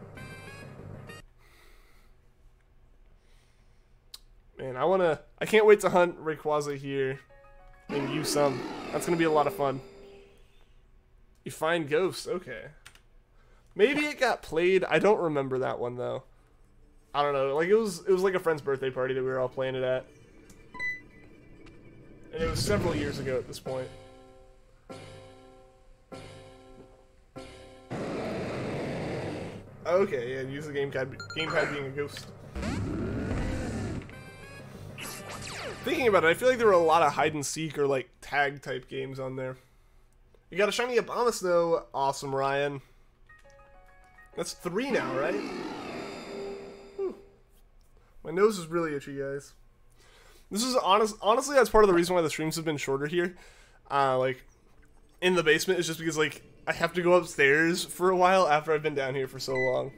Man, I can't wait to hunt Rayquaza here and use some. That's gonna be a lot of fun. You find ghosts, okay. Maybe it got played. I don't remember that one though. I don't know. Like it was like a friend's birthday party that we were all playing it at. And it was several years ago at this point. Okay, yeah, use the gamepad being a ghost. Thinking about it, I feel like there were a lot of hide and seek or like tag type games on there. You got a shiny Abomasnow. Awesome, Ryan. That's 3 now, right? Whew. My nose is really itchy, guys. This is honestly, that's part of the reason why the streams have been shorter here. Like, in the basement is just because, like, I have to go upstairs for a while after I've been down here for so long.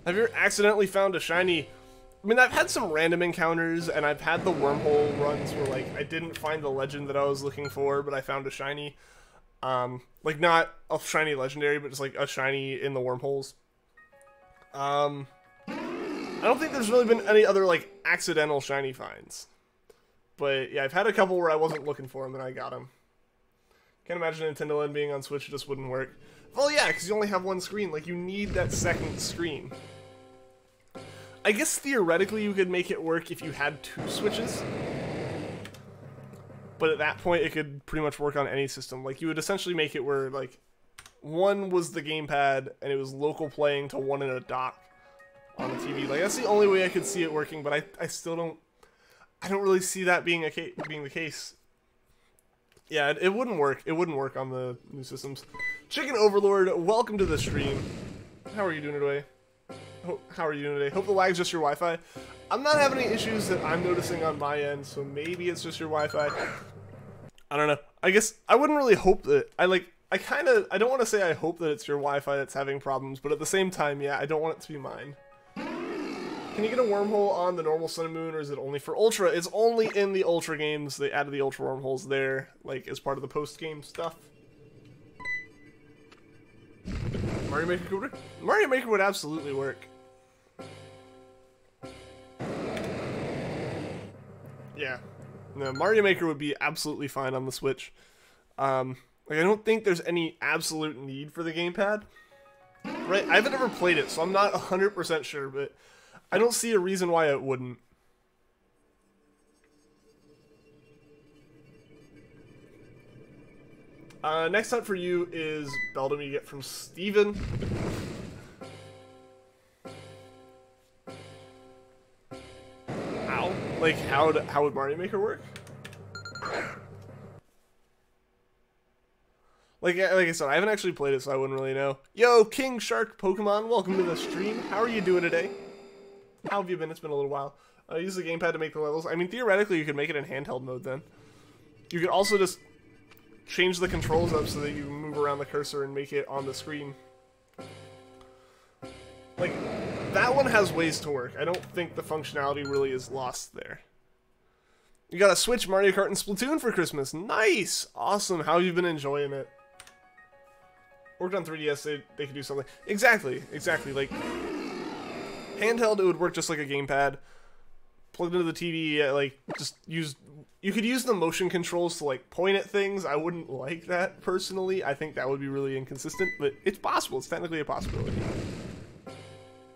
Have you ever accidentally found a shiny? I mean, I've had some random encounters, and I've had the wormhole runs where, like, I didn't find the legend that I was looking for, but I found a shiny. Like, not a shiny legendary, but just, like, a shiny in the wormholes. I don't think there's really been any other, like, accidental shiny finds. But, yeah, I've had a couple where I wasn't looking for them and I got them. Can't imagine Nintendo Land being on Switch, it just wouldn't work. Well, yeah, because you only have one screen. Like, you need that second screen. I guess theoretically you could make it work if you had 2 switches. But at that point, it could pretty much work on any system. Like, you would essentially make it where, like, one was the gamepad, and it was local playing to one in a dock on the TV. Like, that's the only way I could see it working, but I still don't... I don't really see that being the case. Yeah, it wouldn't work. It wouldn't work on the new systems. Chicken Overlord, welcome to the stream. How are you doing today? How are you doing today? Hope the lag's just your Wi-Fi. I'm not having any issues that I'm noticing on my end, so maybe it's just your Wi-Fi. I don't know. I guess I wouldn't really hope that... I don't want to say I hope that it's your Wi-Fi that's having problems, but at the same time, yeah, I don't want it to be mine. Can you get a wormhole on the normal Sun and Moon, or is it only for Ultra? It's only in the Ultra games. They added the Ultra wormholes there, like, as part of the post-game stuff. Mario Maker could work? Mario Maker would absolutely work. Yeah. No, Mario Maker would be absolutely fine on the Switch. Like, I don't think there's any absolute need for the gamepad. Right? I haven't ever played it, so I'm not 100% sure, but I don't see a reason why it wouldn't. Next up for you is Beldum you get from Steven. How? Like, how would Mario Maker work? Like I said, I haven't actually played it, so I wouldn't really know. Yo, King Shark Pokemon, welcome to the stream. How are you doing today? How have you been? It's been a little while. Use the gamepad to make the levels. I mean, theoretically, you could make it in handheld mode then. You could also just change the controls up so that you move around the cursor and make it on the screen. Like, that one has ways to work. I don't think the functionality really is lost there. You got a Switch, Mario Kart, and Splatoon for Christmas. Nice! Awesome. How have you been enjoying it? Worked on 3DS, they could do something. Exactly. Like, handheld, it would work just like a gamepad. Plugged into the TV, like, just use... You could use the motion controls to, like, point at things. I wouldn't like that, personally. I think that would be really inconsistent, but it's possible. It's technically a possibility.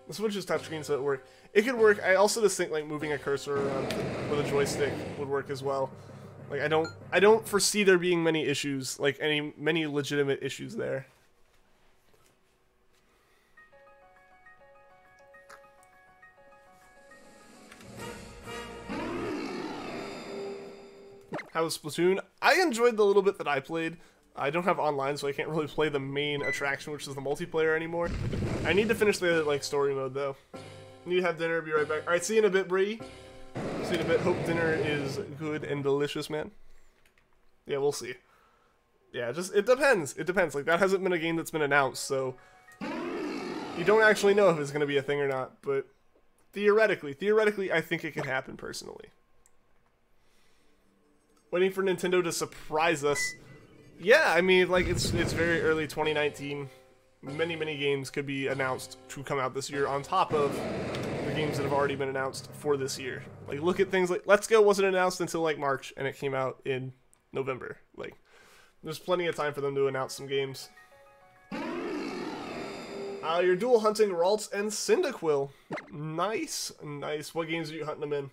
The Switch is touchscreen, so it works. It could work. I also just think, like, moving a cursor around with a joystick would work as well. Like, I don't foresee there being many issues, like, many legitimate issues there. How was Splatoon? I enjoyed the little bit that I played. I don't have online, so I can't really play the main attraction, which is the multiplayer anymore. I need to finish the, like, story mode, though. Need to have dinner, be right back. Alright, see you in a bit, Bree. See you in a bit. Hope dinner is good and delicious, man. Yeah, we'll see. Yeah, it depends. It depends. Like, that hasn't been a game that's been announced, so you don't actually know if it's going to be a thing or not, but theoretically, I think it could happen, personally. Waiting for Nintendo to surprise us. Yeah, I mean, like, it's very early 2019. Many games could be announced to come out this year on top of the games that have already been announced for this year. Like, look at things like Let's Go wasn't announced until, like, March, and it came out in November. Like, there's plenty of time for them to announce some games. You're dual hunting Ralts and Cyndaquil. Nice. What games are you hunting them in?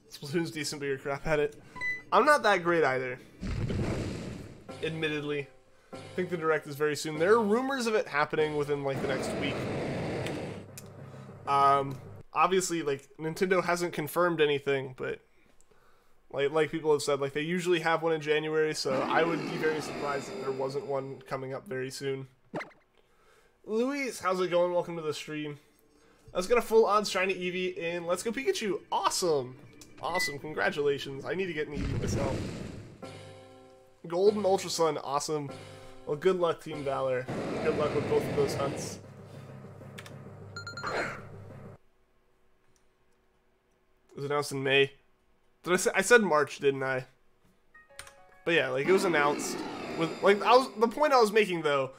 Splatoon's decent, but you're crap at it. I'm not that great either. Admittedly. I think the Direct is very soon. There are rumors of it happening within, like, the next week. Obviously, like, Nintendo hasn't confirmed anything, but like people have said, like, they usually have one in January, so I would be very surprised if there wasn't one coming up very soon. Luis, how's it going? Welcome to the stream. Let's get a full odds shiny Eevee in Let's Go Pikachu. Awesome! Awesome, congratulations. I need to get an Eevee myself. Golden Ultra Sun, awesome. Well, good luck, Team Valor. Good luck with both of those hunts. It was announced in May. I said March, didn't I? But yeah, like, it was announced with, like, the point I was making, though,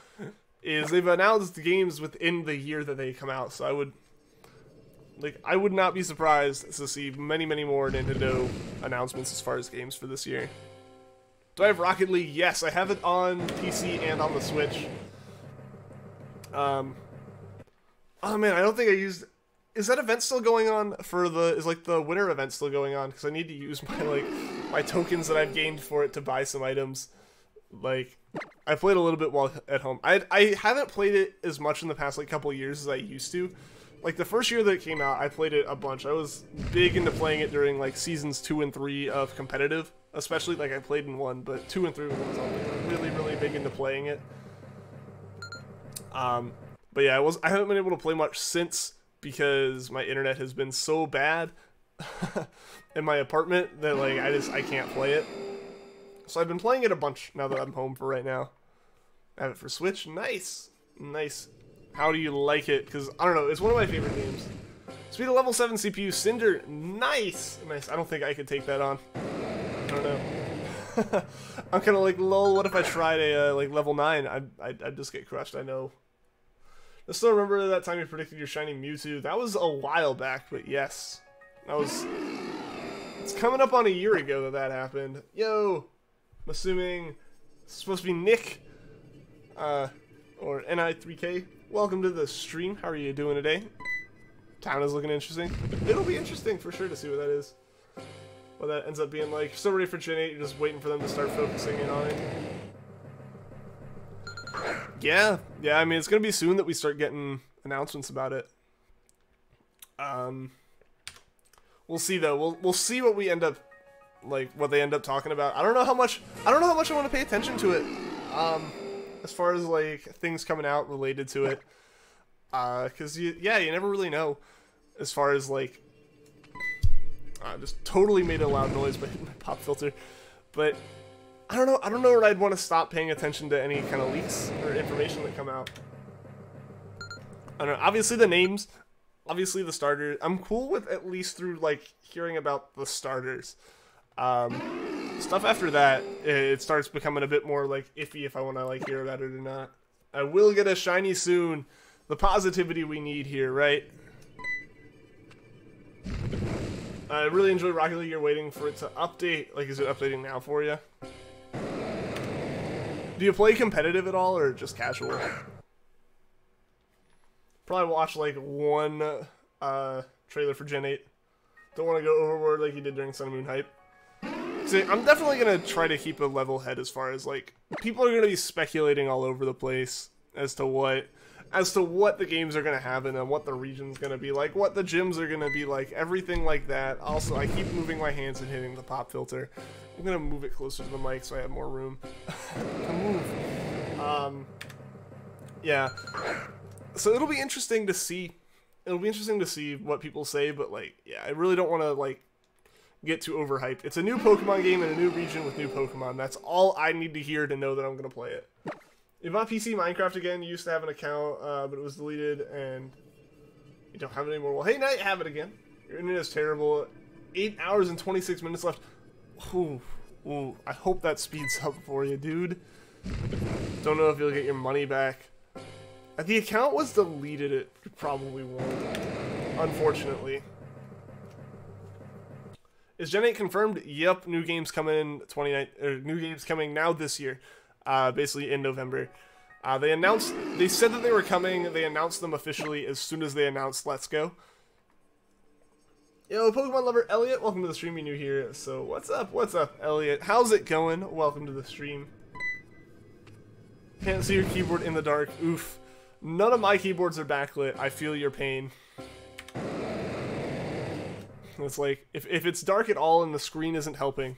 is they've announced the games within the year that they come out, so I would not be surprised to see many more Nintendo announcements as far as games for this year. Do I have Rocket League? Yes, I have it on PC and on the Switch. Oh man, I don't think I used... Is that event still going on for the... Is like the winter event still going on? Because I need to use my like my tokens that I've gained for it to buy some items. Like, I played a little bit while at home. I haven't played it as much in the past like couple years as I used to. Like the first year that it came out, I played it a bunch. I was big into playing it during like seasons 2 and 3 of competitive. Especially like I played in 1, but 2 and 3 was really, really big into playing it. But yeah, I haven't been able to play much since because my internet has been so bad in my apartment that like I can't play it. So I've been playing it a bunch now that I'm home for right now. I have it for Switch. Nice. Nice. How do you like it? Because, I don't know, it's one of my favorite games. Speed of level 7 CPU. Cinder. Nice. Nice. I don't think I could take that on. I don't know. I'm kind of like, lol, what if I tried a like level 9? I'd just get crushed, I know. I still remember that time you predicted your shiny Mewtwo. That was a while back, but yes. That was... It's coming up on a year ago that happened. Yo! I'm assuming it's supposed to be Nick. Or NI3K. Welcome to the stream. How are you doing today? Town is looking interesting. It'll be interesting for sure to see what that is. What that ends up being like. Still ready for Gen 8, you're just waiting for them to start focusing in on it. Yeah, I mean, it's gonna be soon that we start getting announcements about it. We'll see though. We'll see what we end up, like, what they end up talking about. I don't know how much I want to pay attention to it. As far as like things coming out related to it, because you never really know. As far as like, just totally made a loud noise by hitting my pop filter, but. I don't know where I'd want to stop paying attention to any kind of leaks or information that come out. I don't know. Obviously the names, obviously the starters. I'm cool with at least through like hearing about the starters. Stuff after that, it starts becoming a bit more like iffy if I want to like hear about it or not. I will get a shiny soon. The positivity we need here, right? I really enjoy Rocket League. You're waiting for it to update. Like, is it updating now for you? Do you play competitive at all, or just casual? Probably watch, like, one trailer for Gen 8. Don't want to go overboard like you did during Sun and Moon Hype. See, I'm definitely going to try to keep a level head as far as, like, people are going to be speculating all over the place as to what the games are going to have in them, what the region's going to be like, what the gyms are going to be like, everything like that. Also, I keep moving my hands and hitting the pop filter. I'm going to move it closer to the mic so I have more room to move. Yeah. So it'll be interesting to see. It'll be interesting to see what people say, but, like, yeah, I really don't want to, like, get too overhyped. It's a new Pokemon game in a new region with new Pokemon. That's all I need to hear to know that I'm going to play it. If on PC Minecraft again, you used to have an account, but it was deleted, and you don't have it anymore. Well, hey, now you have it again. Your internet is terrible. 8 hours and 26 minutes left. Ooh, I hope that speeds up for you, dude. Don't know if you'll get your money back. If the account was deleted, it probably won't. Unfortunately. Is Gen 8 confirmed? Yep, new games coming new games coming now this year. Basically in November. They said that they were coming. They announced them officially as soon as they announced Let's Go. Yo, Pokemon lover Elliot, welcome to the stream. You're new here, so what's up, Elliot? How's it going? Welcome to the stream. Can't see your keyboard in the dark. Oof. None of my keyboards are backlit. I feel your pain. It's like, if it's dark at all and the screen isn't helping,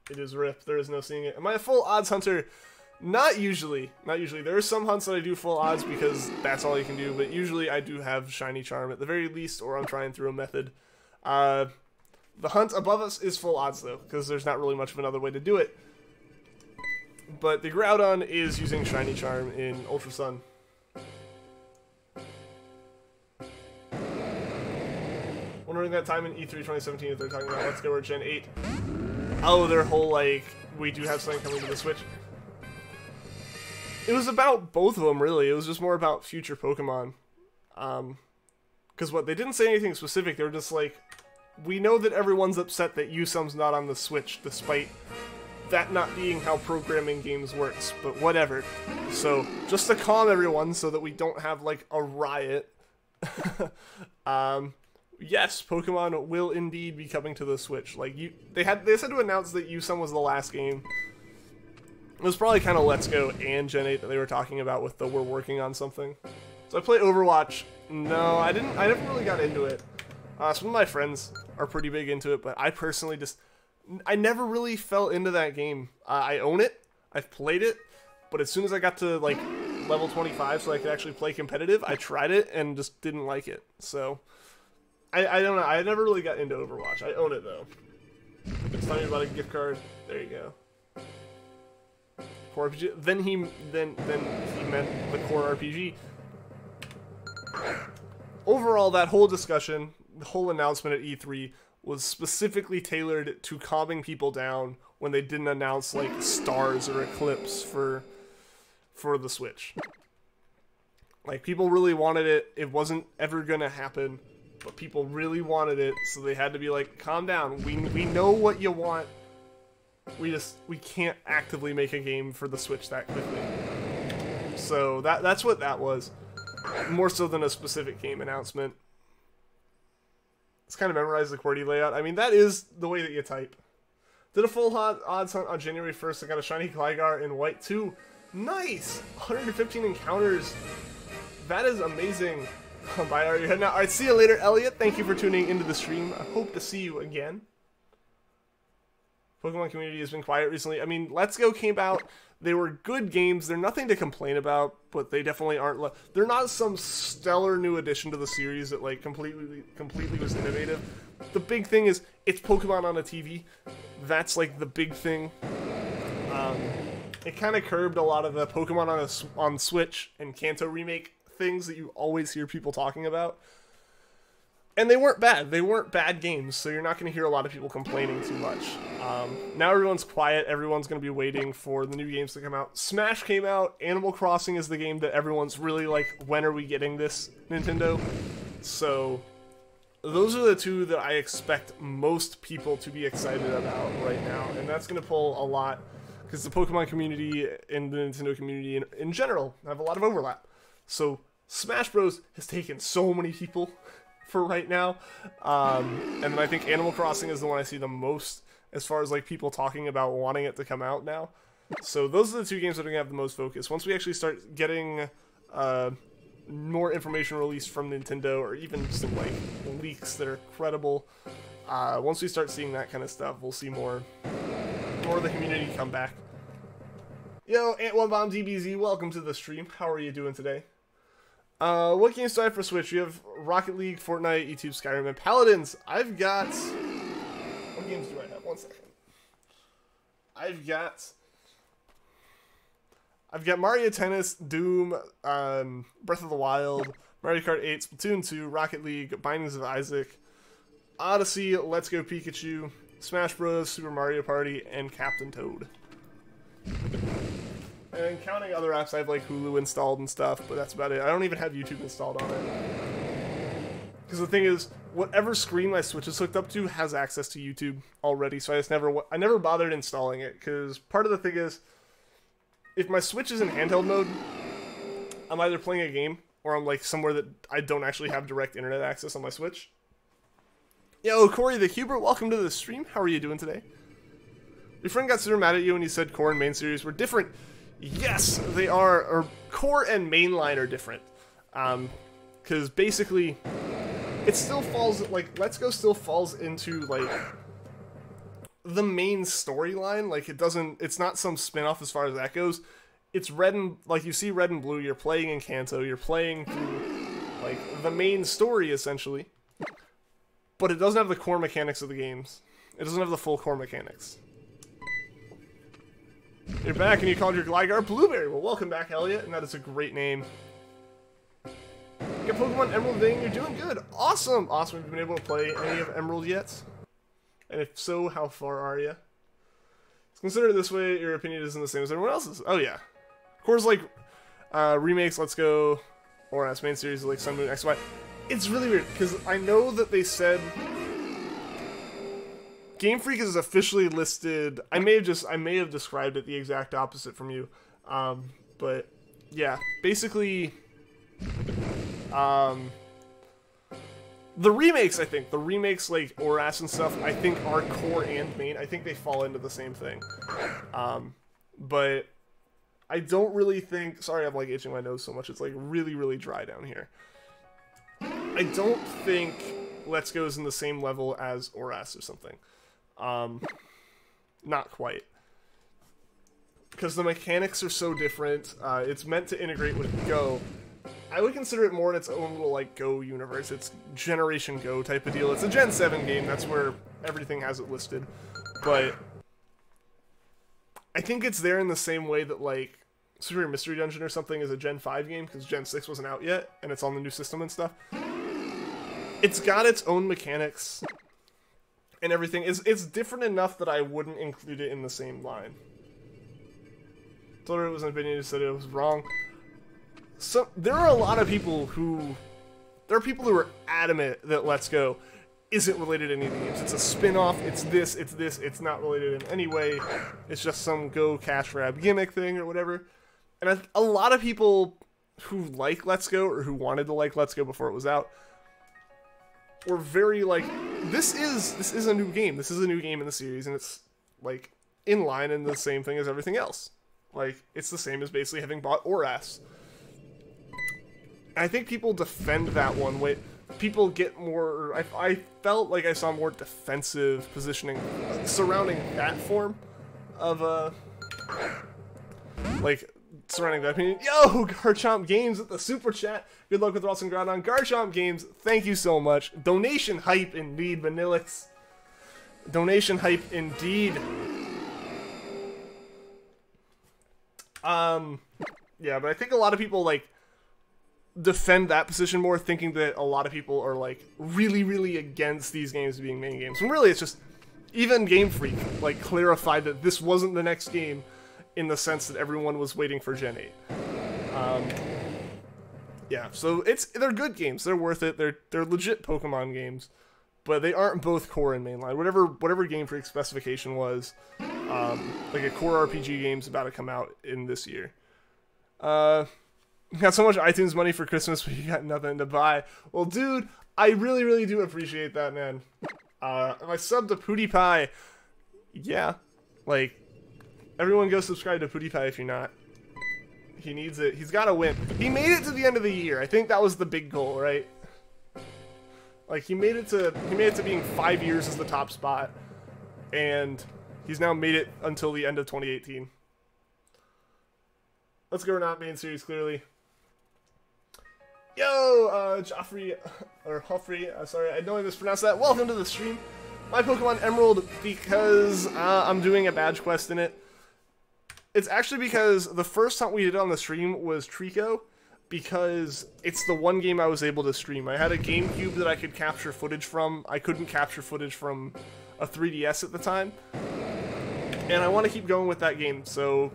it is RIP. There is no seeing it. Am I a full odds hunter? Not usually. Not usually. There are some hunts that I do full odds because that's all you can do, but usually I do have Shiny Charm at the very least, or I'm trying through a method. The hunt above us is full odds, though, because there's not really much of another way to do it. But the Groudon is using Shiny Charm in Ultra Sun. Wondering that time in E3 2017 if they're talking about Let's Go or Gen 8. Oh, their whole, like, we do have something coming to the Switch. It was about both of them, really. It was just more about future Pokemon. Because they didn't say anything specific. They were just like, we know that everyone's upset that Yusum's not on the Switch, despite that not being how programming games works, but whatever. So, just to calm everyone so that we don't have, like, a riot, yes, Pokemon will indeed be coming to the Switch. Like, they said to announce that Yusun was the last game. It was probably kind of Let's Go and Gen 8 that they were talking about with the we're working on something. So I play Overwatch. No, I never really got into it. Some of my friends are pretty big into it, but I personally I never really fell into that game. I own it, I've played it, but as soon as I got to like level 25 so I could actually play competitive, I tried it and just didn't like it. So, I don't know, I never really got into Overwatch. I own it though. It's telling me about a gift card. There you go. Core RPG. Then he meant the core RPG. Overall, that whole discussion, the whole announcement at E3 was specifically tailored to calming people down when they didn't announce like stars or Eclipse for the Switch. Like, people really wanted it. It wasn't ever gonna happen, but people really wanted it, so they had to be like, calm down. We know what you want. We can't actively make a game for the Switch that quickly. So that's what that was. More so than a specific game announcement. Let's kind of memorize the QWERTY layout. I mean, that is the way that you type. Did a full odds hunt on January 1st. I got a shiny Gligar in white too. Nice! 115 encounters. That is amazing. Bye, are you heading out? Alright, see you later, Elliot. Thank you for tuning into the stream. I hope to see you again. Pokemon community has been quiet recently. I mean, Let's Go came out. They were good games. They're nothing to complain about, but they definitely aren't. They're not some stellar new addition to the series that like completely was innovative. The big thing is it's Pokemon on a TV. That's like the big thing. It kind of curbed a lot of the Pokemon on Switch and Kanto remake things that you always hear people talking about. And they weren't bad. They weren't bad games, so you're not going to hear a lot of people complaining too much. Now everyone's quiet. Everyone's going to be waiting for the new games to come out. Smash came out. Animal Crossing is the game that everyone's really like, when are we getting this, Nintendo? So those are the two that I expect most people to be excited about right now. And that's going to pull a lot, because the Pokemon community and the Nintendo community in general have a lot of overlap. So Smash Bros. Has taken so many people for right now, and then I think Animal Crossing is the one I see the most as far as like people talking about wanting it to come out now. So those are the two games that are gonna have the most focus. Once we actually start getting more information released from Nintendo, or even some like leaks that are credible, once we start seeing that kind of stuff, we'll see more of the community come back. Yo, Ant1Bomb DBZ, welcome to the stream. How are you doing today? What games do I have for Switch? You have Rocket League, Fortnite, YouTube, Skyrim, and Paladins. I've got... What games do I have? 1 second. I've got Mario Tennis, Doom, Breath of the Wild, Mario Kart 8, Splatoon 2, Rocket League, Bindings of Isaac, Odyssey, Let's Go Pikachu, Smash Bros, Super Mario Party, and Captain Toad. And counting other apps, I have like Hulu installed and stuff, but that's about it. I don't even have YouTube installed on it. Because the thing is, whatever screen my Switch is hooked up to has access to YouTube already, so I never bothered installing it. Because part of the thing is, if my Switch is in handheld mode, I'm either playing a game, or I'm like somewhere that I don't actually have direct internet access on my Switch. Yo, Corey the Hubert, welcome to the stream. How are you doing today? Your friend got super mad at you when you said Core and Main Series were different. Yes, they are. Or Core and Mainline are different. Because basically, it still falls, like, Let's Go still falls into, like, the main storyline. Like, it's not some spin-off as far as that goes. It's Red and, like, you see Red and Blue, you're playing in Kanto, you're playing through, like, the main story, essentially. But it doesn't have the core mechanics of the games. It doesn't have the full core mechanics. You're back and you called your Gligar Blueberry. Well, welcome back, Elliot, and that is a great name. You got Pokemon Emerald today and you're doing good. Awesome! Awesome. Have you been able to play any of Emerald yet? And if so, how far are you? Consider it this way, your opinion isn't the same as everyone else's. Oh, yeah. Of course, like, remakes, Let's Go, or as main series, like Sun, Moon, XY. It's really weird, because I know that they said... Game Freak is officially listed. I may have described it the exact opposite from you, but yeah, basically, the remakes, I think, like Oras and stuff, I think are core and main. I think they fall into the same thing. But I don't really think, sorry, I'm like itching my nose so much. It's like really, really dry down here. I don't think Let's Go is in the same level as Oras or something. Not quite. Because the mechanics are so different. It's meant to integrate with Go. I would consider it more in its own little, like, Go universe. It's Generation Go type of deal. It's a Gen 7 game. That's where everything has it listed. But I think it's there in the same way that, like, Super Mystery Dungeon or something is a Gen 5 game, because Gen 6 wasn't out yet, and it's on the new system and stuff. It's got its own mechanics and everything. It's different enough that I wouldn't include it in the same line. Told her it was an opinion, who said it was wrong. So there are a lot of people who are adamant that Let's Go isn't related to any of the games. It's a spin-off, it's this, it's not related in any way. It's just some Go cash grab gimmick thing or whatever. And a lot of people who like Let's Go, or who wanted to like Let's Go before it was out, were very like, this is a new game. This is a new game in the series, and it's like in line and the same thing as everything else. Like, it's the same as basically having bought Oras. I think people defend that one way. People get more... I felt like I saw more defensive positioning surrounding that form of, like, surrounding that opinion. Yo, Garchomp Games with the super chat. Good luck with Ralts and Groudon. Garchomp Games, thank you so much. Donation hype indeed, Vanillix. Donation hype indeed. Yeah, but I think a lot of people, like, defend that position more, thinking that a lot of people are, like, really, really against these games being main games. When really it's just, even Game Freak, like, clarified that this wasn't the next game in the sense that everyone was waiting for Gen 8. Yeah, so they're good games. They're worth it. They're legit Pokemon games, but they aren't both core and mainline. Whatever Game Freak specification was, like a core RPG game's about to come out in this year. Got so much iTunes money for Christmas, but you got nothing to buy. Well, dude, I really, really do appreciate that, man. I subbed to PewDiePie. Yeah, like, everyone go subscribe to PewDiePie if you're not. He needs it. He's got to win. He made it to the end of the year. I think that was the big goal, right? Like, he made it to being 5 years as the top spot, and he's now made it until the end of 2018. Let's go, not main series, clearly. Yo, Joffrey, or Huffrey, sorry, I know I mispronounced that. Welcome to the stream. My Pokemon Emerald, because I'm doing a badge quest in it. It's actually because the first time we did it on the stream was Treecko, because it's the one game I was able to stream. I had a GameCube that I could capture footage from. I couldn't capture footage from a 3DS at the time. And I want to keep going with that game, so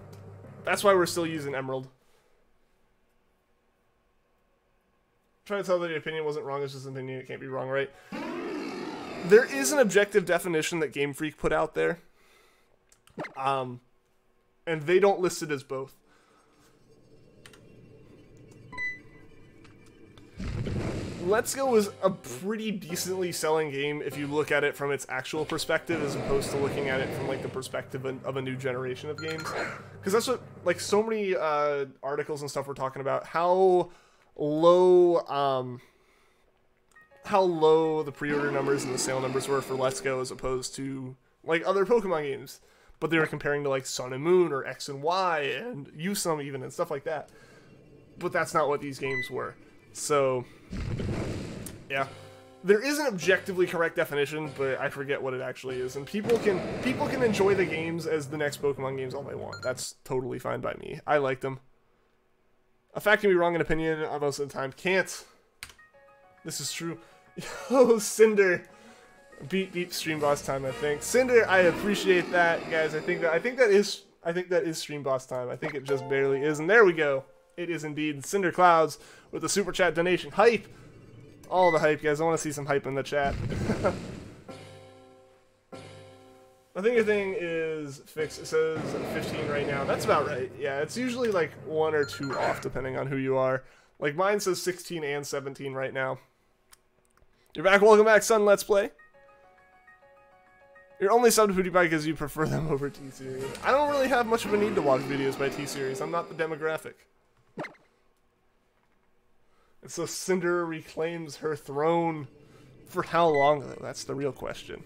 that's why we're still using Emerald. Trying to tell that your opinion wasn't wrong, it's just an opinion, it can't be wrong, right? There is an objective definition that Game Freak put out there. And they don't list it as both. Let's Go is a pretty decently selling game if you look at it from its actual perspective, as opposed to looking at it from, like, the perspective of a new generation of games. Because that's what, like, so many articles and stuff were talking about, how low the pre-order numbers and the sale numbers were for Let's Go as opposed to, like, other Pokemon games. But they were comparing to, like, Sun and Moon or X and Y and Usum even and stuff like that. But that's not what these games were. So, yeah. There is an objectively correct definition, but I forget what it actually is. And people can enjoy the games as the next Pokemon games all they want. That's totally fine by me. I like them. A fact can be wrong in opinion most of the time. Can't. This is true. Yo, Cinder. Beat stream boss time, I think. Cinder, I appreciate that, guys. I think that is stream boss time. I think it just barely is, and there we go. It is indeed Cinder Clouds with the super chat donation. Hype! All the hype, guys. I want to see some hype in the chat. think your thing is fixed. It says 15 right now. That's about right. Yeah, it's usually like 1 or 2 off depending on who you are. Like mine says 16 and 17 right now. You're back. Welcome back, Sun. Let's play. You're only subbed to PewDiePie because you prefer them over T-Series. I don't really have much of a need to watch videos by T-Series. I'm not the demographic. And so Cinder reclaims her throne. For how long, though? That's the real question.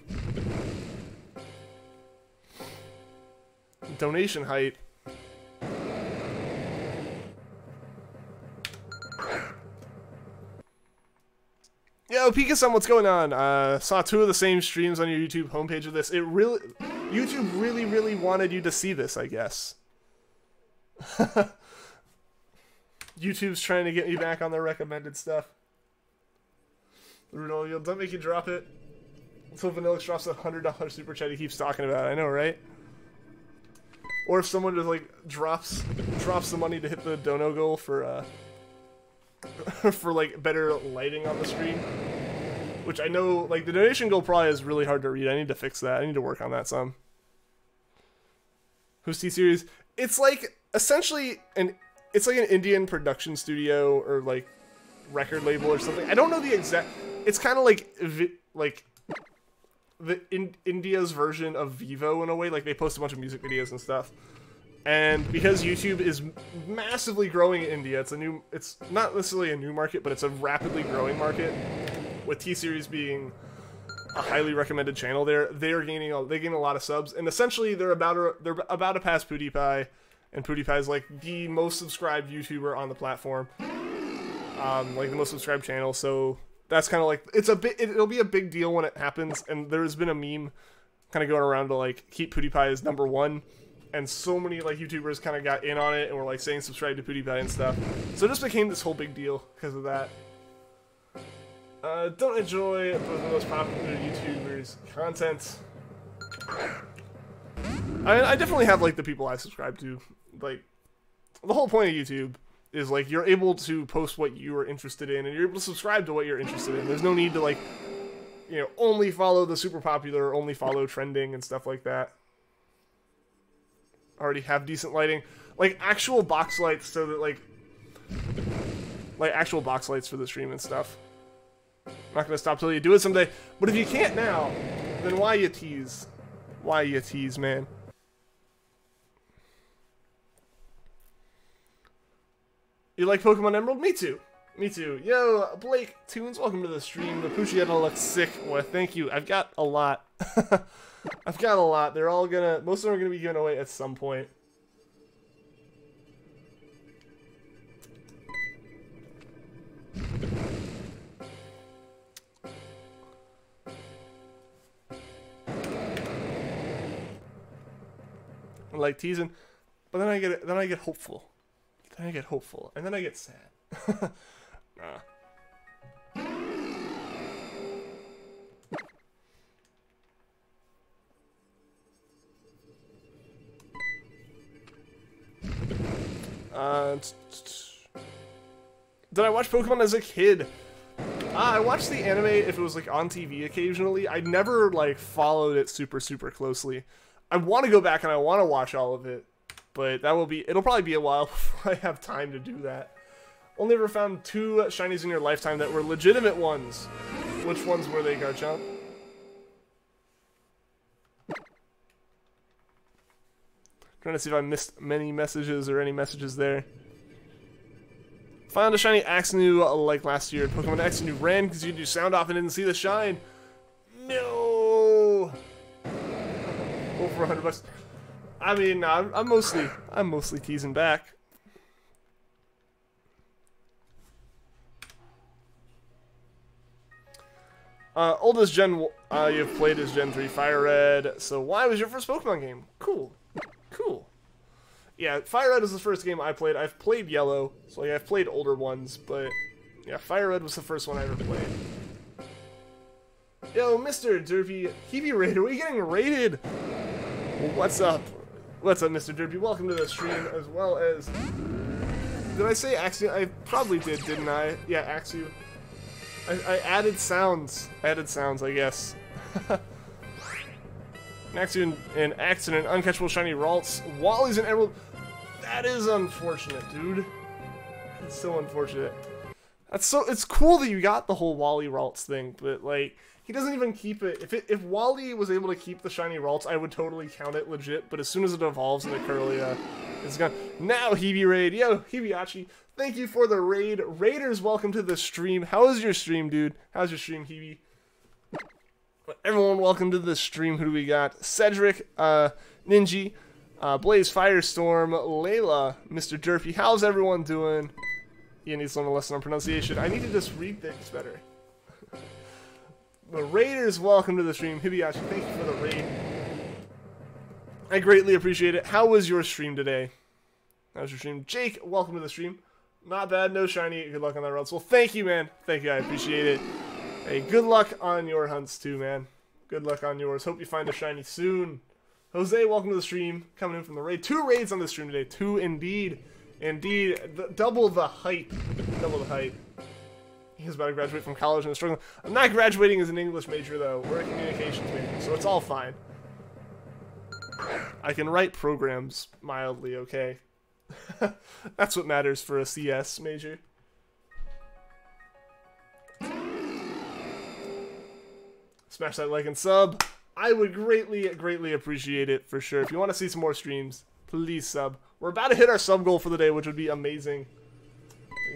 Donation height. Yo, Pika-san, what's going on? Saw 2 of the same streams on your YouTube homepage of this. YouTube really wanted you to see this, I guess. YouTube's trying to get me back on their recommended stuff. Rudolph, don't make you drop it. Until Vanillix drops a $100 super chat he keeps talking about. I know, right? Or if someone just like drops the money to hit the dono goal for for like better lighting on the stream. Which I know, like the donation goal probably is really hard to read. I need to fix that. I need to work on that some. Who's T-Series? It's like essentially it's like an Indian production studio or like record label or something. I don't know the exact. It's kind of like India's version of Vivo in a way. Like they post a bunch of music videos and stuff. And because YouTube is massively growing in India, it's not necessarily a new market, but it's a rapidly growing market. With T-Series being a highly recommended channel, they gain a lot of subs, and essentially they're about to pass PewDiePie, and PewDiePie is like the most subscribed YouTuber on the platform, like the most subscribed channel. So that's kind of like it'll be a big deal when it happens. And there's been a meme kind of going around to like keep PewDiePie as #1. And so many like YouTubers kind of got in on it and were like saying subscribe to PewDiePie and stuff. So it just became this whole big deal because of that. Don't enjoy both of the most popular YouTubers' content. I definitely have like the people I subscribe to. Like the whole point of YouTube is like you're able to post what you are interested in and you're able to subscribe to what you're interested in. There's no need to like, you know, only follow the super popular or only follow trending and stuff like that. Already have decent lighting, like actual box lights, so that like actual box lights for the stream and stuff. I'm not gonna stop till you do it someday. But if you can't now, then why you tease? Why you tease, man? You like Pokemon Emerald? Me too. Me too. Yo, Blake Tunes, welcome to the stream. The Poochyena looks sick. Well, thank you. I've got a lot. I've got a lot. They're all gonna... Most of them are gonna be given away at some point. I like teasing, but then I get hopeful. Then I get hopeful, and then I get sad. Nah. Did I watch Pokemon as a kid? I watched the anime if it was like on TV occasionally. I never like followed it super closely. I want to go back and I want to watch all of it, but it'll probably be a while before I have time to do that. Only ever found 2 shinies in your lifetime that were legitimate ones. Which ones were they, Garchomp? Trying to see if I missed many messages or any messages there. Found a shiny Axew like last year. Pokemon X and you ran because you do sound off and didn't see the shine. No. Over $100. I mean, I'm mostly teasing back. Oldest Gen you've played is Gen 3 Fire Red. So why was your first Pokemon game? Cool. Cool. Yeah, Fire Red was the first game I played. I've played Yellow, so like, I've played older ones, but yeah, Fire Red was the first one I ever played. Yo, Mr. Derpy, Hebe rated. Are we getting rated? What's up? What's up, Mr. Derpy? Welcome to the stream, as well as... Did I say Axew? I probably did, didn't I? Yeah, Axew. I added sounds. I guess. an accident, uncatchable shiny Ralts. Wally's an emerald. That is unfortunate, dude. It's so unfortunate. It's cool that you got the whole Wally Ralts thing, but like he doesn't even keep it. If Wally was able to keep the shiny Ralts, I would totally count it legit. But as soon as it evolves into Curlia, it's gone. Now Hebe raid, yo Hibiachi, thank you for the raid. Raiders, welcome to the stream. How is your stream, dude? How's your stream, Hebe? Everyone, welcome to the stream. Who do we got? Cedric, Ninji, Blaze Firestorm, Layla, Mr. Derpy. How's everyone doing? You need some lesson on pronunciation. I need to just read things better. The Raiders, welcome to the stream. Hibiachi, thank you for the raid. I greatly appreciate it. How was your stream today? How was your stream? Jake, welcome to the stream. Not bad, no shiny. Good luck on that Ralts. Well, thank you, man. Thank you, I appreciate it. Hey, good luck on your hunts too, man. Good luck on yours. Hope you find a shiny soon. Jose, welcome to the stream. Coming in from the raid. 2 raids on the stream today. 2 indeed. Indeed. Double the hype. Double the hype. He's about to graduate from college and is struggling. I'm not graduating as an English major, though. We're a communications major, so it's all fine. I can write programs mildly, okay? That's what matters for a CS major. Smash that like and sub. I would greatly, greatly appreciate it for sure. If you want to see some more streams, please sub. We're about to hit our sub goal for the day, which would be amazing.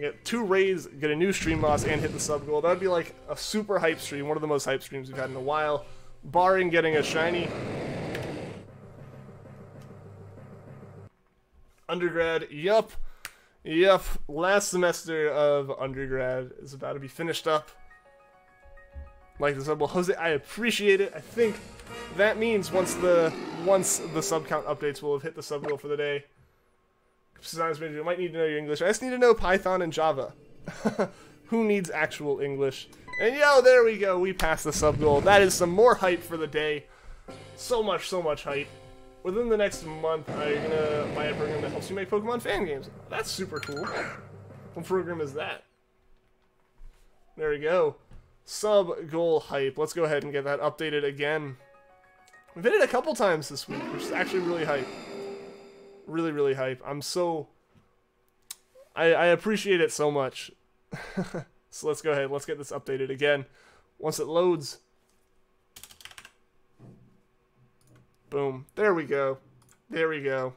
Get 2 raids, get a new stream loss, and hit the sub goal. That would be like a super hype stream, one of the most hype streams we've had in a while, barring getting a shiny. Undergrad, yup. Last semester of undergrad is about to be finished up. Like the sub, well, Jose, I appreciate it. I think that means once the sub count updates, we'll have hit the sub goal for the day. You might need to know your English. I just need to know Python and Java. Who needs actual English? And yo, there we go. We passed the sub goal. That is some more hype for the day. So much hype. Within the next month, I'm gonna buy a program that helps you make Pokemon fan games. That's super cool. What program is that? There we go. Sub goal hype. Let's go ahead and get that updated again. We've hit it a couple times this week, which is actually really hype. Really hype. I'm so... I appreciate it so much. So let's go ahead. Let's get this updated again. Once it loads. Boom. There we go. There we go.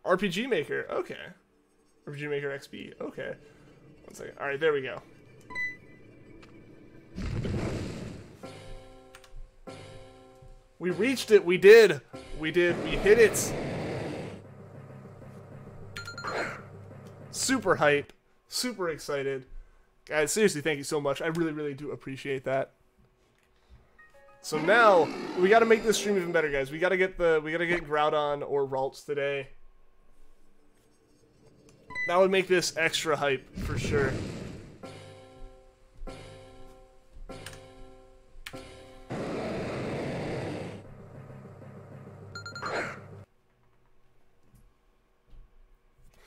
RPG Maker. Okay. RPG Maker XP. Okay. One second. Alright, there we go. We reached it. We did. We did. We hit it. Super hype. Super excited. Guys, seriously, thank you so much. I really do appreciate that. So now, we gotta make this stream even better, guys. We gotta get Groudon or Ralts today. That would make this extra hype, for sure.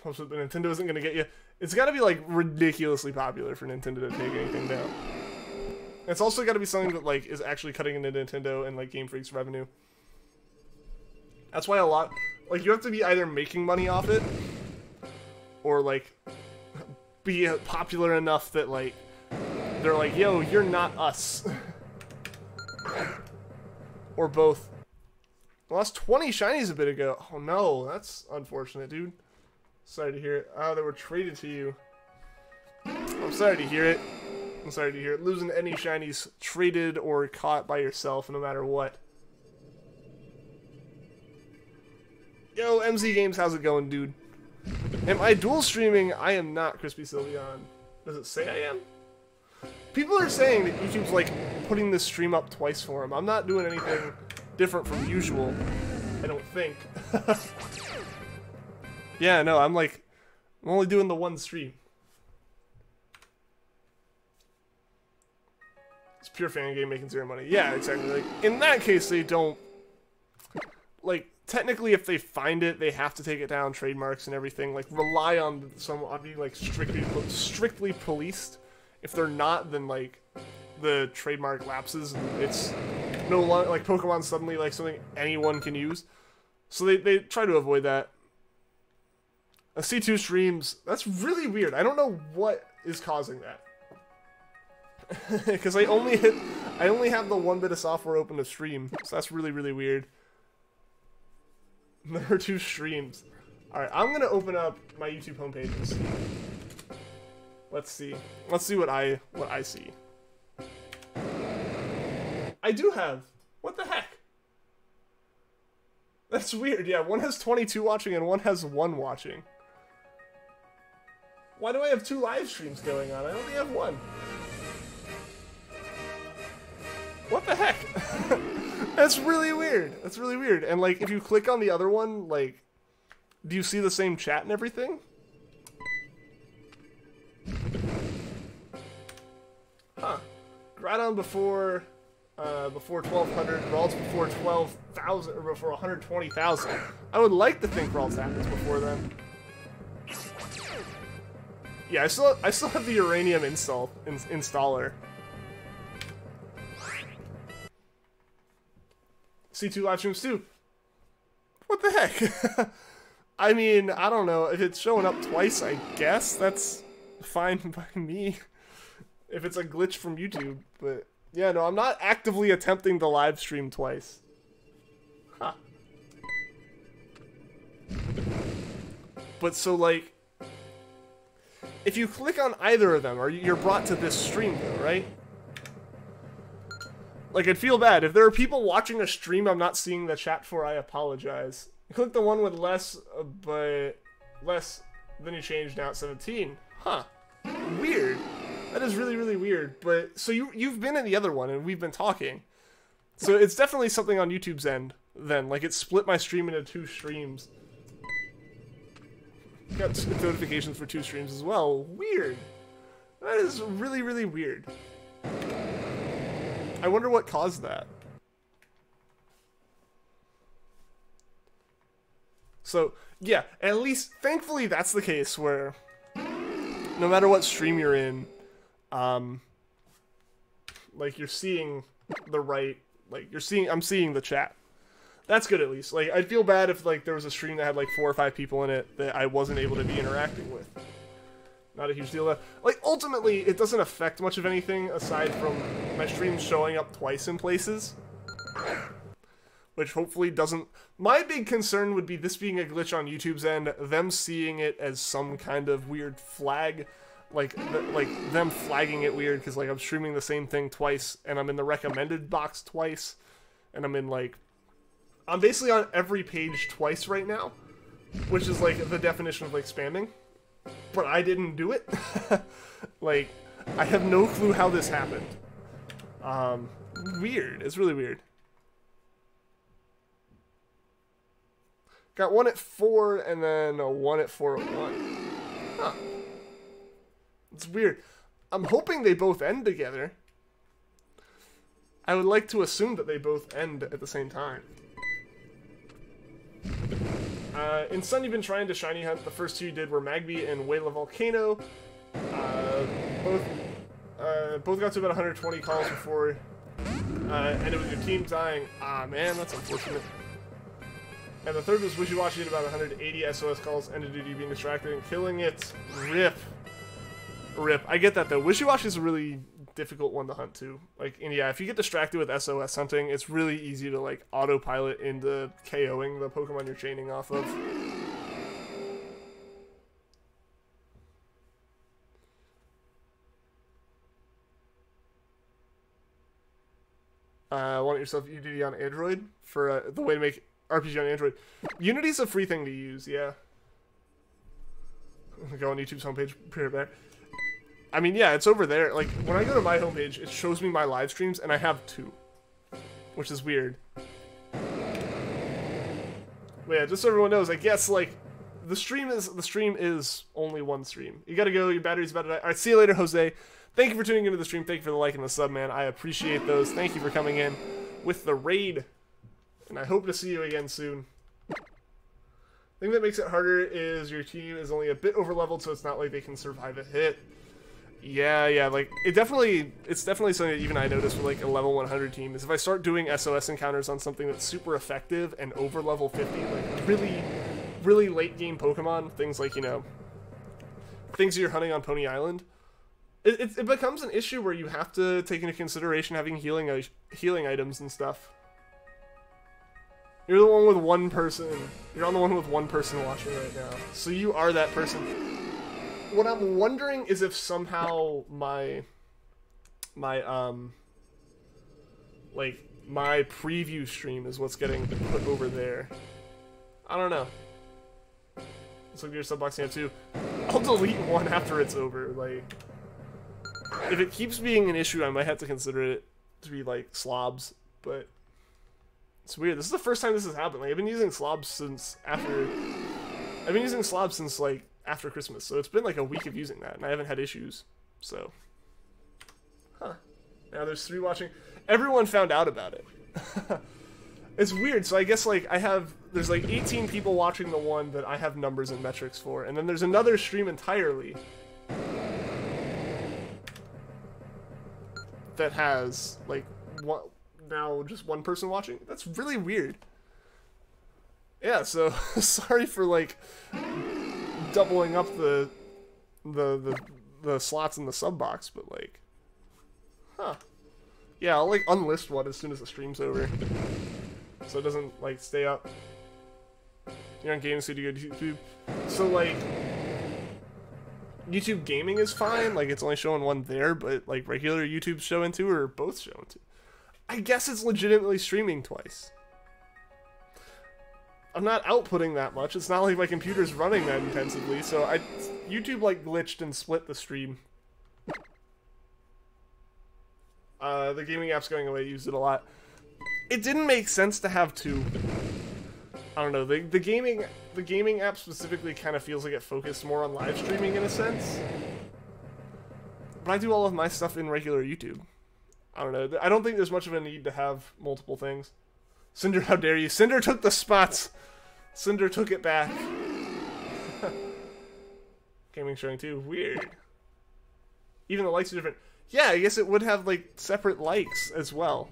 Also, the Nintendo isn't gonna get you. It's gotta be like ridiculously popular for Nintendo to take anything down. It's also gotta be something that like is actually cutting into Nintendo and like Game Freak's revenue. That's why a lot, like, you have to be either making money off it or like be popular enough that like they're like, yo, you're not us. Or both. I lost 20 shinies a bit ago. Oh no, that's unfortunate, dude. Sorry to hear it. Oh, they were traded to you. I'm sorry to hear it. I'm sorry to hear it. Losing any shinies traded or caught by yourself, no matter what. Yo, MZ Games, how's it going, dude? Am I dual streaming? I am not, Crispy Sylveon. Does it say I am? People are saying that YouTube's like putting this stream up twice for him. I'm not doing anything different from usual. I don't think. Yeah, no, I'm only doing the one stream. It's pure fan game making zero money. Yeah, exactly. Like, in that case, they don't, like, technically if they find it, they have to take it down, trademarks and everything, like, rely on someone being, like, strictly policed. If they're not, then, like, the trademark lapses, and it's no longer, like, Pokemon suddenly, like, something anyone can use. So they try to avoid that. A C2 streams, that's really weird. I don't know what is causing that. Because I only have the one bit of software open to stream, so that's really, really weird. Number 2 streams. Alright, I'm gonna open up my YouTube homepage and see. Let's see. Let's see what I see. I do have. What the heck? That's weird. Yeah, one has 22 watching and one has 1 watching. Why do I have 2 live streams going on? I only have 1. What the heck? That's really weird. That's really weird. And like, if you click on the other one, like, do you see the same chat and everything? Huh. Groudon before 1200, Ralts before 12,000, or before 120,000. I would like to think Ralts happens before then. Yeah, I still have the Uranium installer. C2 live streams too. What the heck? I mean, I don't know. If it's showing up twice, I guess that's fine by me. If it's a glitch from YouTube, but yeah, no, I'm not actively attempting to live stream twice. Huh. But so, like, if you click on either of them, you're brought to this stream, though, right? Like, I'd feel bad. If there are people watching a stream I'm not seeing the chat for, I apologize. Click the one with less, but less than you changed now at 17. Huh. Weird. That is really, really weird. But, so you've been in the other one, and we've been talking. So it's definitely something on YouTube's end, then. Like, it split my stream into 2 streams. Got notifications for 2 streams as well. Weird. That is really, really weird. I wonder what caused that. So, yeah, at least, thankfully, that's the case where no matter what stream you're in, like, you're seeing the right, like, I'm seeing the chat. That's good, at least. Like, I'd feel bad if, like, there was a stream that had, like, 4 or 5 people in it that I wasn't able to be interacting with. Not a huge deal. Like, ultimately, it doesn't affect much of anything aside from my streams showing up twice in places. Which hopefully doesn't... My big concern would be this being a glitch on YouTube's end, them seeing it as some kind of weird flag. Like them flagging it weird because, like, I'm streaming the same thing twice, and I'm in the recommended box twice, and I'm in, like... I'm basically on every page twice right now, which is, like, the definition of, like, spamming. But I didn't do it. Like, I have no clue how this happened. Weird. It's really weird. Got 1 at 4 and then a 1 at 4 at 1. Huh. It's weird. I'm hoping they both end together. I would like to assume that they both end at the same time. In Sun, you've been trying to shiny hunt. The first 2 you did were Magby and Wayla Volcano. Both got to about 120 calls before, and it was your team dying. Ah, man, that's unfortunate. And the third was Wishiwashi at about 180 SOS calls, ended due to you being distracted and killing it. Rip. Rip. I get that, though. Wishiwashi is a really difficult one to hunt, too. Like, and yeah, if you get distracted with SOS hunting, it's really easy to, like, autopilot into KOing the Pokemon you're chaining off of. Want yourself Unity on Android for the way to make RPG on Android. Unity's a free thing to use, yeah. Go on YouTube's homepage, put it back. I mean, yeah, it's over there. Like, when I go to my homepage, it shows me my live streams, and I have 2. Which is weird. But yeah, just so everyone knows, I guess, like, the stream is only 1 stream. You gotta go, your battery's about to die. Alright, see you later, Jose. Thank you for tuning into the stream. Thank you for the like and the sub, man. I appreciate those. Thank you for coming in with the raid. And I hope to see you again soon. The thing that makes it harder is your team is only a bit overleveled, so it's not like they can survive a hit. Yeah, like, it's definitely something that even I noticed with, like, a level 100 team, is if I start doing SOS encounters on something that's super effective and over level 50, like, really, really late game Pokemon, things like, you know, things you're hunting on Pony Island, it becomes an issue where you have to take into consideration having healing items and stuff. You're the one with one person, you're on the one with one person watching right now, so you are that person. What I'm wondering is if somehow my preview stream is what's getting put over there. I don't know. Let's look at your subbox now too. I'll delete one after it's over. Like, if it keeps being an issue, I might have to consider it to be like slobs. But it's weird. This is the first time this has happened. Like, I've been using slobs since like after Christmas, so it's been like a week of using that, and I haven't had issues. So, huh? Now there's 3 watching. Everyone found out about it. It's weird. So I guess like there's like 18 people watching the one that I have numbers and metrics for, and then there's another stream entirely that has like just one person watching. That's really weird. Yeah. So sorry for like doubling up the slots in the sub box, but like, huh? Yeah, I'll like unlist one as soon as the stream's over, so it doesn't like stay up. You're on Gaming Studio YouTube, so like YouTube Gaming is fine, like it's only showing one there, but like regular YouTube's showing 2 or both showing 2. I guess it's legitimately streaming twice. I'm not outputting that much. It's not like my computer's running that intensively, so YouTube like glitched and split the stream. The gaming app's going away. Used it a lot. It didn't make sense to have 2. I don't know. The gaming app specifically kind of feels like it focused more on live streaming in a sense. But I do all of my stuff in regular YouTube. I don't know. I don't think there's much of a need to have multiple things. Cinder, how dare you? Cinder took the spots. Cinder took it back. Gaming showing too. Weird. Even the likes are different. Yeah, I guess it would have like separate likes as well.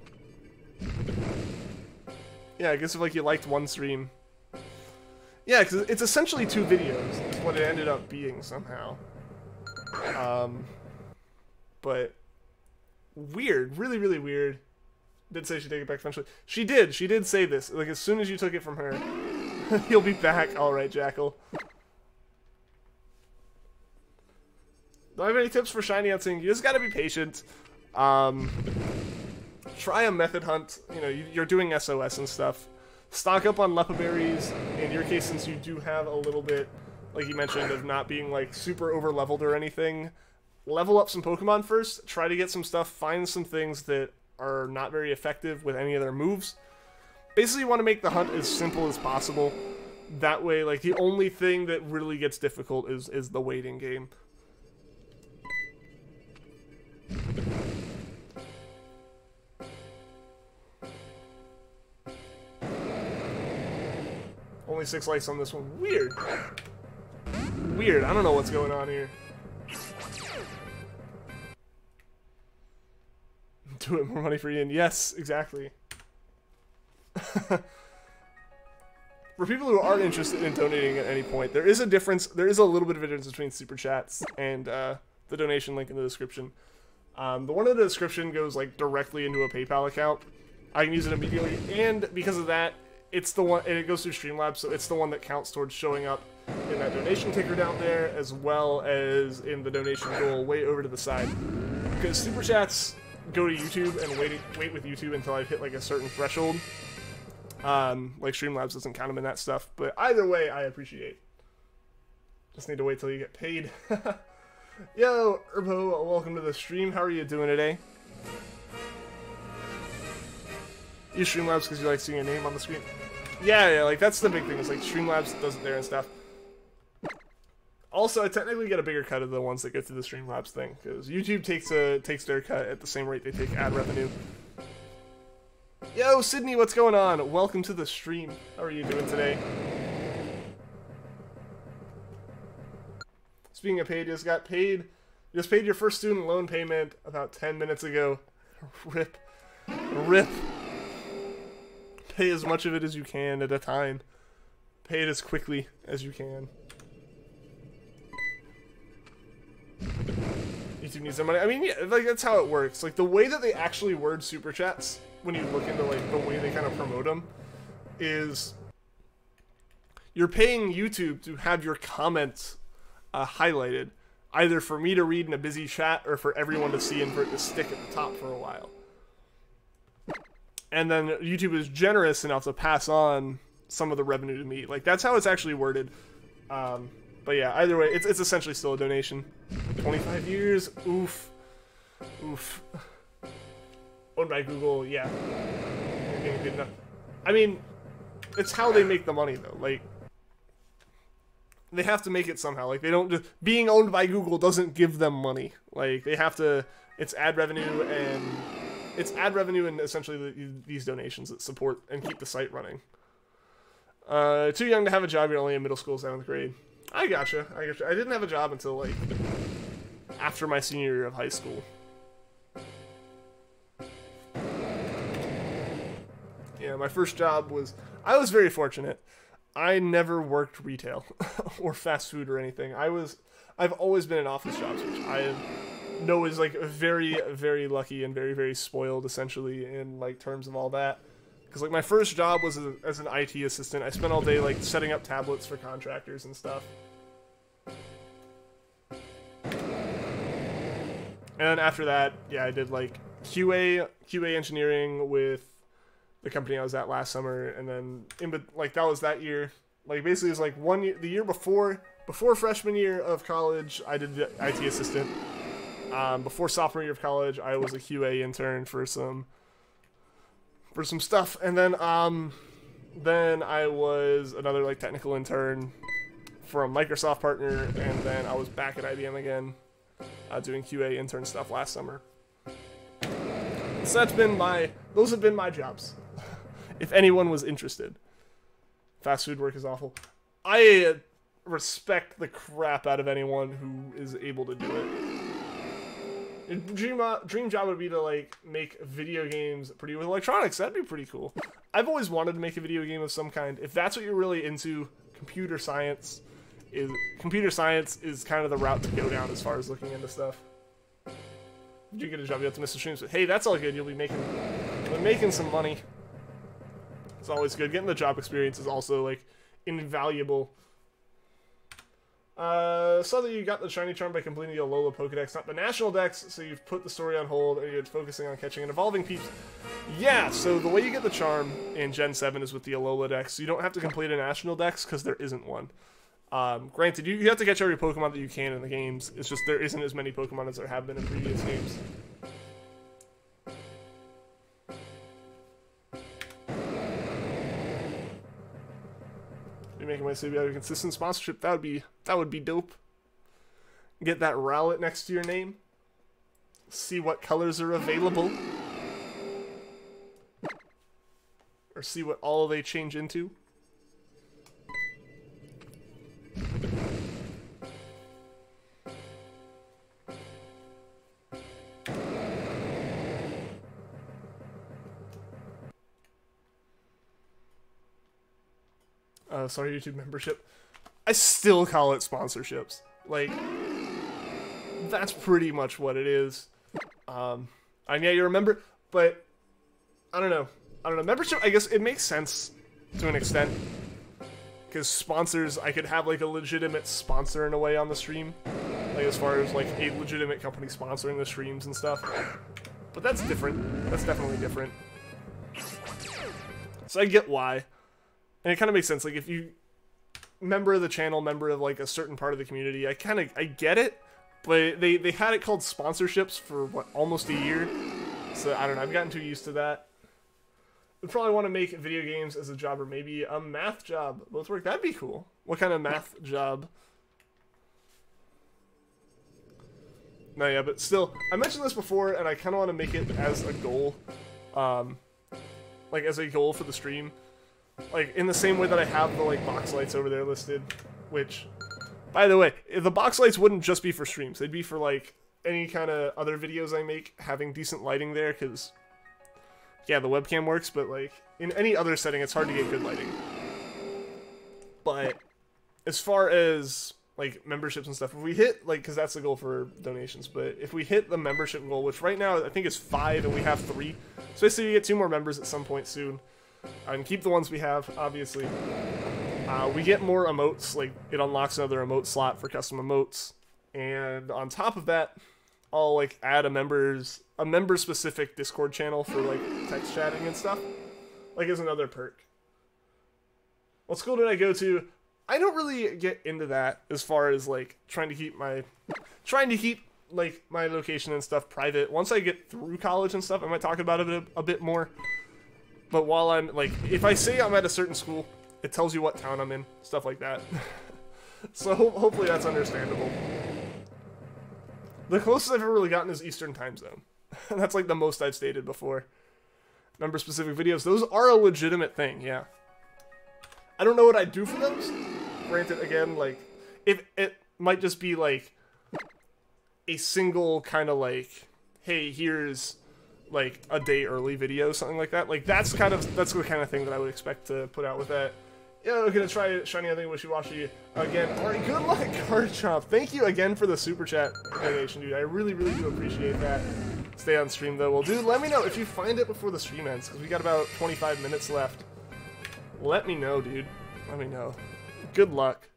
Yeah, I guess if like you liked one stream. Yeah, because it's essentially 2 videos. Is what it ended up being somehow. But weird. Really, really weird. Did say she'd take it back eventually. She did. She did say this. Like, as soon as you took it from her, you'll be back. Alright, Jackal. Don't have any tips for shiny hunting. You just gotta be patient. Try a method hunt. You know, you're doing SOS and stuff. Stock up on Lepa berries. In your case, since you do have a little bit, like you mentioned, of not being, like, super over-leveled or anything, level up some Pokemon first. Try to get some stuff. Find some things that are not very effective with any of their moves. Basically, you want to make the hunt as simple as possible. That way, like, the only thing that really gets difficult is the waiting game. Only 6 likes on this one. Weird. Weird. I don't know what's going on here. Do it, more money for Ian. Yes, exactly. For people who aren't interested in donating at any point, there is a difference. There is a little bit of a difference between super chats and the donation link in the description. The one in the description goes like directly into a PayPal account. I can use it immediately, and because of that, it's the one, and it goes through Streamlabs, so it's the one that counts towards showing up in that donation ticker down there, as well as in the donation goal way over to the side. Because super chats go to YouTube and wait with YouTube until I've hit like a certain threshold. Like Streamlabs doesn't count them in that stuff, but either way, I appreciate. Just need to wait till you get paid. Yo, Herbo, welcome to the stream. How are you doing today? You Streamlabs because you like seeing your name on the screen. Yeah, like that's the big thing. Is like Streamlabs does it there and stuff. Also, I technically get a bigger cut of the ones that go through the Streamlabs thing because YouTube takes their cut at the same rate they take ad revenue. Yo, Sydney, what's going on? Welcome to the stream. How are you doing today? Speaking of paid, just got paid Just paid your first student loan payment about 10 minutes ago. Rip. Rip. Pay as much of it as you can at a time. Pay it as quickly as you can. YouTube needs some money. I mean, yeah, like, that's how it works. Like, the way that they actually word super chats, when you look into, like, the way they kind of promote them, is you're paying YouTube to have your comments highlighted, either for me to read in a busy chat or for everyone to see and for it to stick at the top for a while. And then YouTube is generous enough to pass on some of the revenue to me. Like, that's how it's actually worded. But yeah, either way, it's essentially still a donation. 25 years, oof. Oof. Owned by Google, yeah. Good enough. I mean, it's how they make the money, though. Like, they have to make it somehow. Like, they don't just... Being owned by Google doesn't give them money. Like, they have to... It's ad revenue and... It's ad revenue and essentially these donations that support and keep the site running. Too young to have a job, you're only in middle school, 7th grade. I gotcha. I didn't have a job until, like, after my senior year of high school. Yeah, my first job was... I was very fortunate. I never worked retail or fast food or anything. I've always been in office jobs, which I know is, like, very, very lucky and very, very spoiled, essentially, in, like, terms of all that. Because, like, my first job was as an IT assistant. I spent all day, like, setting up tablets for contractors and stuff. And then after that, yeah, I did, like, QA engineering with the company I was at last summer. And then, like, that was that year. Like, basically, it was, like, 1 year, the year before freshman year of college, I did the IT assistant. Before sophomore year of college, I was a QA intern for some stuff, and then I was another, like, technical intern for a Microsoft partner, and then I was back at IBM again, doing QA intern stuff last summer. So those have been my jobs. If anyone was interested. Fast food work is awful. I respect the crap out of anyone who is able to do it. Dream job would be to, like, make video games pretty with electronics. That'd be pretty cool. I've always wanted to make a video game of some kind. If that's what you're really into, computer science is kind of the route to go down as far as looking into stuff. Did you get a job? You have to miss the streams, but hey, that's all good. You'll be making some money. It's always good. Getting the job experience is also, like, invaluable. Saw that you got the shiny charm by completing the Alola Pokedex, not the National Dex, so you've put the story on hold and you're focusing on catching and evolving peeps. Yeah, so the way you get the charm in Gen 7 is with the Alola Dex, so you don't have to complete a National Dex, because there isn't one. Granted, you have to catch every Pokemon that you can in the games, it's just there isn't as many Pokemon as there have been in previous games. Making my city a consistent sponsorship, that would be dope. Get that Rowlet next to your name. See what colors are available. Or see what all they change into. Sorry, YouTube membership. I still call it sponsorships. Like, that's pretty much what it is. And yeah, you remember, but I don't know. Membership, I guess it makes sense to an extent. Because sponsors, I could have, like, a legitimate sponsor in a way on the stream. Like, as far as, like, a legitimate company sponsoring the streams and stuff. But that's different. That's definitely different. So I get why. And it kind of makes sense, like, if you member of the channel, member of, like, a certain part of the community, I get it, but they had it called sponsorships for, what, almost a year? So, I don't know, I've gotten too used to that. Would probably want to make video games as a job, or maybe a math job. Both work, that'd be cool. What kind of math job? No, yeah, but still, I mentioned this before, and I kind of want to make it as a goal, like, as a goal for the stream. Like, in the same way that I have the, like, box lights over there listed, which, by the way, the box lights wouldn't just be for streams. They'd be for, like, any kind of other videos I make having decent lighting there, because, yeah, the webcam works, but, like, in any other setting, it's hard to get good lighting. But as far as, like, memberships and stuff, if we hit, like, because that's the goal for donations, but if we hit the membership goal, which right now I think is 5 and we have 3, so basically we get 2 more members at some point soon, and keep the ones we have, obviously. We get more emotes, like, it unlocks another emote slot for custom emotes, and on top of that, I'll, like, add a member-specific Discord channel for, like, text chatting and stuff, like, as another perk. What school did I go to? I don't really get into that as far as, like, trying to keep, like, my location and stuff private. Once I get through college and stuff, I might talk about it a bit more. But while I'm, like, if I say I'm at a certain school, it tells you what town I'm in, stuff like that. So hopefully that's understandable. The closest I've ever really gotten is Eastern Time Zone. That's, like, the most I've stated before. Member-specific videos, those are a legitimate thing, yeah. I don't know what I'd do for those. Granted, again, like, if it might just be, like, a single kind of, like, hey, here's, like, a day early video, something like that. Like, that's the kind of thing that I would expect to put out with that. Yeah, we're gonna try Shiny, I think, Wishiwashi again. Alright, good luck, Cardchomp. Thank you again for the super chat donation, dude. I really, really do appreciate that. Stay on stream, though. Well, dude, let me know if you find it before the stream ends, because we got about 25 minutes left. Let me know, dude. Let me know. Good luck.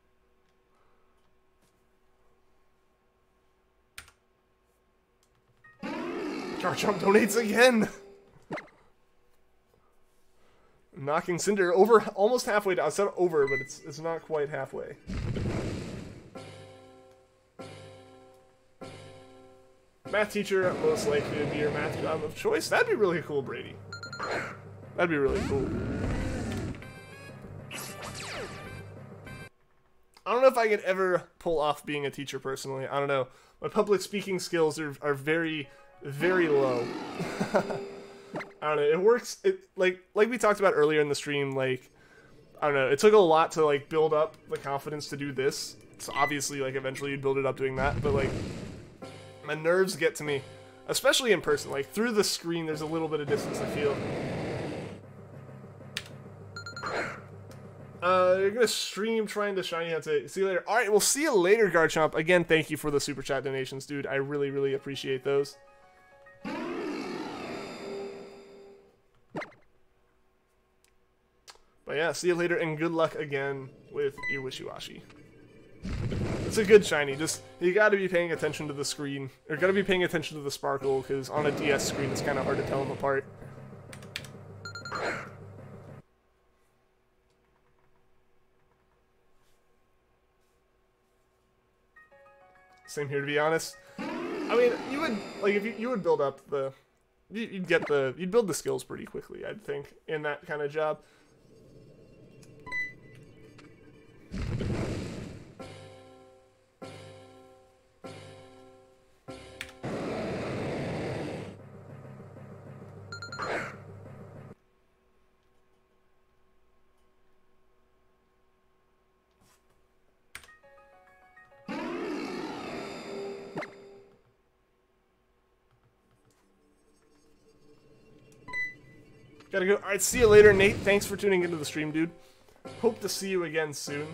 Garchomp donates again! Knocking Cinder over, almost halfway down. I said over, but it's not quite halfway. Math teacher, most likely to be your math job of choice. That'd be really cool, Brady. That'd be really cool. I don't know if I could ever pull off being a teacher personally. I don't know. My public speaking skills are very, very low. I don't know. It works. Like we talked about earlier in the stream. Like, I don't know. It took a lot to, like, build up the confidence to do this. So obviously, like, eventually you'd build it up doing that. But, like, my nerves get to me, especially in person. Like, through the screen, there's a little bit of distance, I feel. You're gonna stream trying to shiny Entei. See you later. Alright, we'll see you later, Garchomp. Again, thank you for the super chat donations, dude. I really, really appreciate those. But yeah, see you later, and good luck again with your Wishiwashi. It's a good shiny. Just, you gotta be paying attention to the screen. Or gotta be paying attention to the sparkle, because on a DS screen it's kind of hard to tell them apart. Same here, to be honest. I mean, you would, like, if you would build up the, you'd build the skills pretty quickly, I'd think, in that kind of job. Gotta go. Alright, see you later, Nate. Thanks for tuning into the stream, dude. Hope to see you again soon.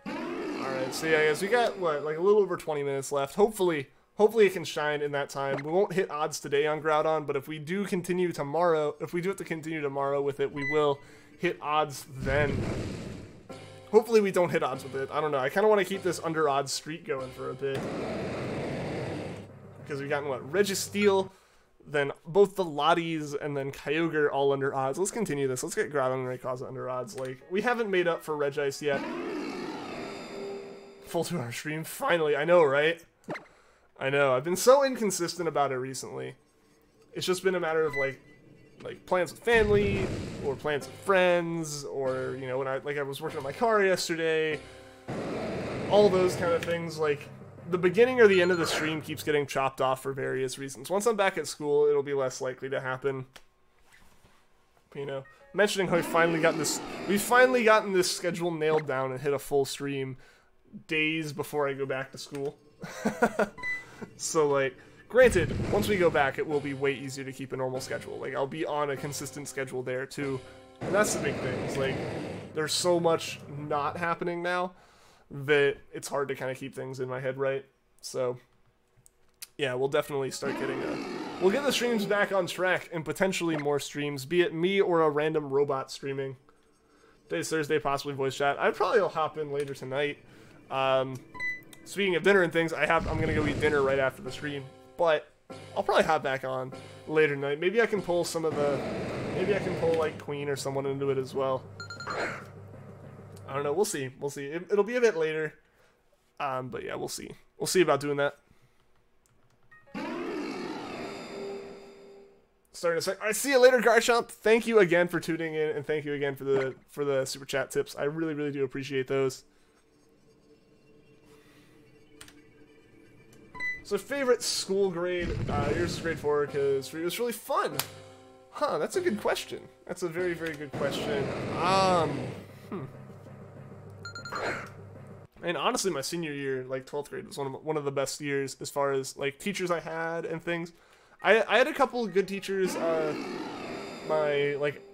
Alright, so yeah, guys, we got, what, like a little over 20 minutes left. Hopefully it can shine in that time. We won't hit odds today on Groudon, but if we do continue tomorrow, if we do have to continue tomorrow with it, we will hit odds then. Hopefully we don't hit odds with it. I don't know. I kind of want to keep this under odds streak going for a bit. Because we've gotten, what, Registeel, then both the Lotties, and then Kyogre all under odds. Let's continue this. Let's get Groudon and Rayquaza under odds. Like, we haven't made up for Regice yet. Full 2-hour stream. Finally. I know, right? I know, I've been so inconsistent about it recently. It's just been a matter of, like plans with family, or plans with friends, or, you know, when I was working on my car yesterday, all those kind of things, like, the beginning or the end of the stream keeps getting chopped off for various reasons. Once I'm back at school, it'll be less likely to happen. You know, mentioning how we've finally gotten this schedule nailed down and hit a full stream days before I go back to school. So, like, granted, once we go back, it will be way easier to keep a normal schedule. Like, I'll be on a consistent schedule there, too. And that's the big thing. It's like, there's so much not happening now that it's hard to kind of keep things in my head right. So, yeah, we'll definitely start getting we'll get the streams back on track and potentially more streams, be it me or a random robot streaming. Today's Thursday, possibly voice chat. I probably will hop in later tonight. Speaking of dinner and things, I'm gonna go eat dinner right after the stream, but I'll probably hop back on later tonight. Maybe I can pull like Queen or someone into it as well. I don't know. We'll see. We'll see. It'll be a bit later. But yeah, we'll see. We'll see about doing that. Starting to say, I see you later, Garchomp. Thank you again for tuning in, and thank you again for the super chat tips. I really, really do appreciate those. So, favorite school grade? Yours is grade 4 because for you it was really fun. Huh? That's a good question. That's a very, very good question. And honestly, my senior year, like 12th grade, was one of the best years as far as like teachers I had and things. I had a couple of good teachers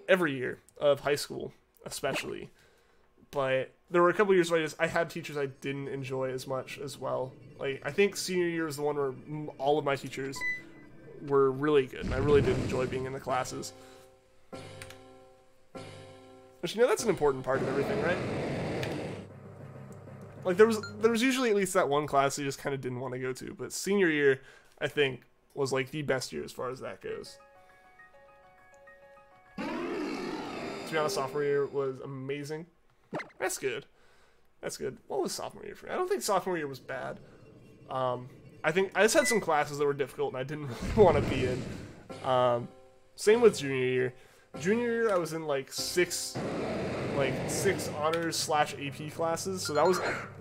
every year of high school, especially. But there were a couple years where I had teachers I didn't enjoy as much as well. Like, I think senior year was the one where all of my teachers were really good, and I really did enjoy being in the classes. But you know, that's an important part of everything, right? Like, there was usually at least that one class you just kind of didn't want to go to, but senior year, I think, was like the best year as far as that goes. To be honest, sophomore year was amazing. That's good. That's good. What was sophomore year for me? I don't think sophomore year was bad. I think I just had some classes that were difficult and I didn't really want to be in. Same with junior year. Junior year, I was in like six honors / AP classes, so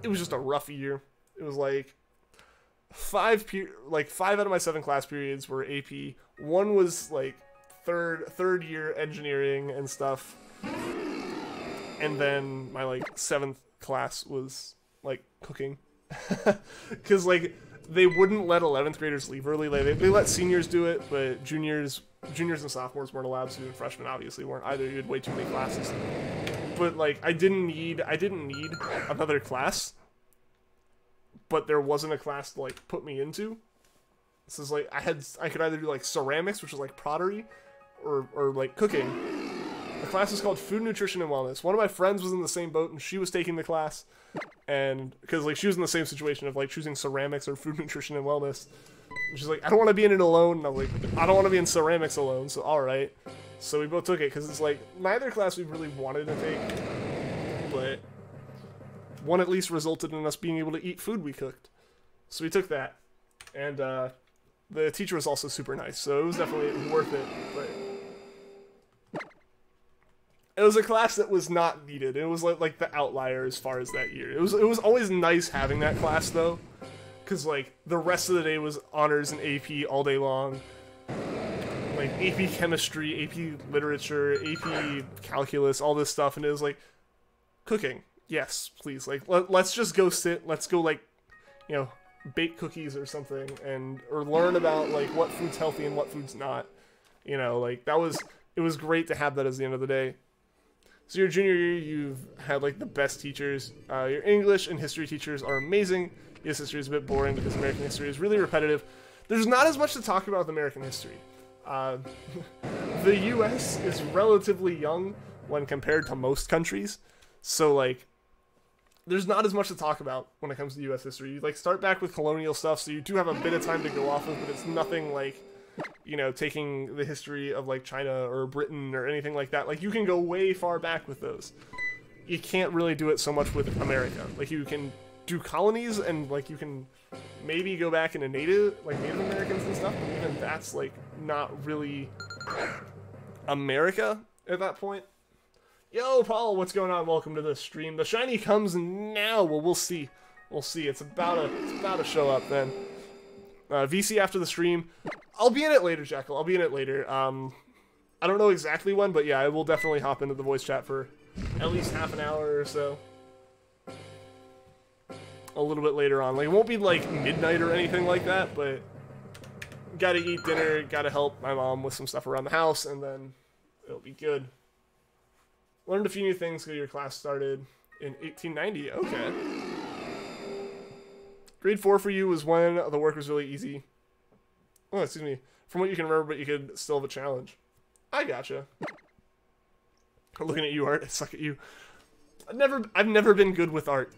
it was just a rough year. It was like 5 out of my 7 class periods were AP. One was like third year engineering and stuff, and then my like 7th class was like cooking, because like they wouldn't let 11th graders leave early. Like, they let seniors do it, but juniors and sophomores weren't allowed to, and freshmen obviously weren't either. You had way too many classes. But like I didn't need another class, but there wasn't a class to like put me into. So it's like I could either do like ceramics, which is like pottery, or like cooking. The class is called Food, Nutrition, and Wellness. One of my friends was in the same boat, and she was taking the class, and because like she was in the same situation of like choosing ceramics or food, nutrition, and wellness. And she's like, I don't want to be in it alone. And I'm like, I don't want to be in ceramics alone. So all right. So we both took it because it's like neither class we really wanted to take, but one at least resulted in us being able to eat food we cooked. So we took that, and the teacher was also super nice, so it was definitely worth it. But it was a class that was not needed. It was like the outlier as far as that year. It was always nice having that class though, because like the rest of the day was honors and AP all day long. Like AP chemistry, AP literature, AP calculus, all this stuff, and it was like cooking. Yes, please. Like let's just go sit. Let's go like, you know, bake cookies or something, or learn about like what food's healthy and what food's not. You know, like it was great to have that as the end of the day. So your junior year, you've had like the best teachers. Your English and history teachers are amazing. US history is a bit boring because American history is really repetitive. There's not as much to talk about with American history. The US is relatively young when compared to most countries, so like there's not as much to talk about when it comes to US history. You like start back with colonial stuff, so you do have a bit of time to go off of, but it's nothing like, you know, taking the history of like China or Britain or anything like that. Like you can go way far back with those. You can't really do it so much with America. Like you can do colonies and like you can maybe go back into Native Americans and stuff, but even that's like not really America at that point. Yo, Paul, what's going on? Welcome to the stream. The shiny comes now. Well, we'll see. We'll see. It's about to show up then. VC after the stream. I'll be in it later, Jackal. I'll be in it later. I don't know exactly when, but yeah, I will definitely hop into the voice chat for at least half an hour or so. A little bit later on. Like, it won't be like midnight or anything like that, but gotta eat dinner, gotta help my mom with some stuff around the house, and then it'll be good. Learned a few new things because your class started in 1890. Okay. Grade 4 for you was when the work was really easy. Oh, excuse me. From what you can remember, but you could still have a challenge. I gotcha. Looking at you, Art. I suck at you. I've never been good with art.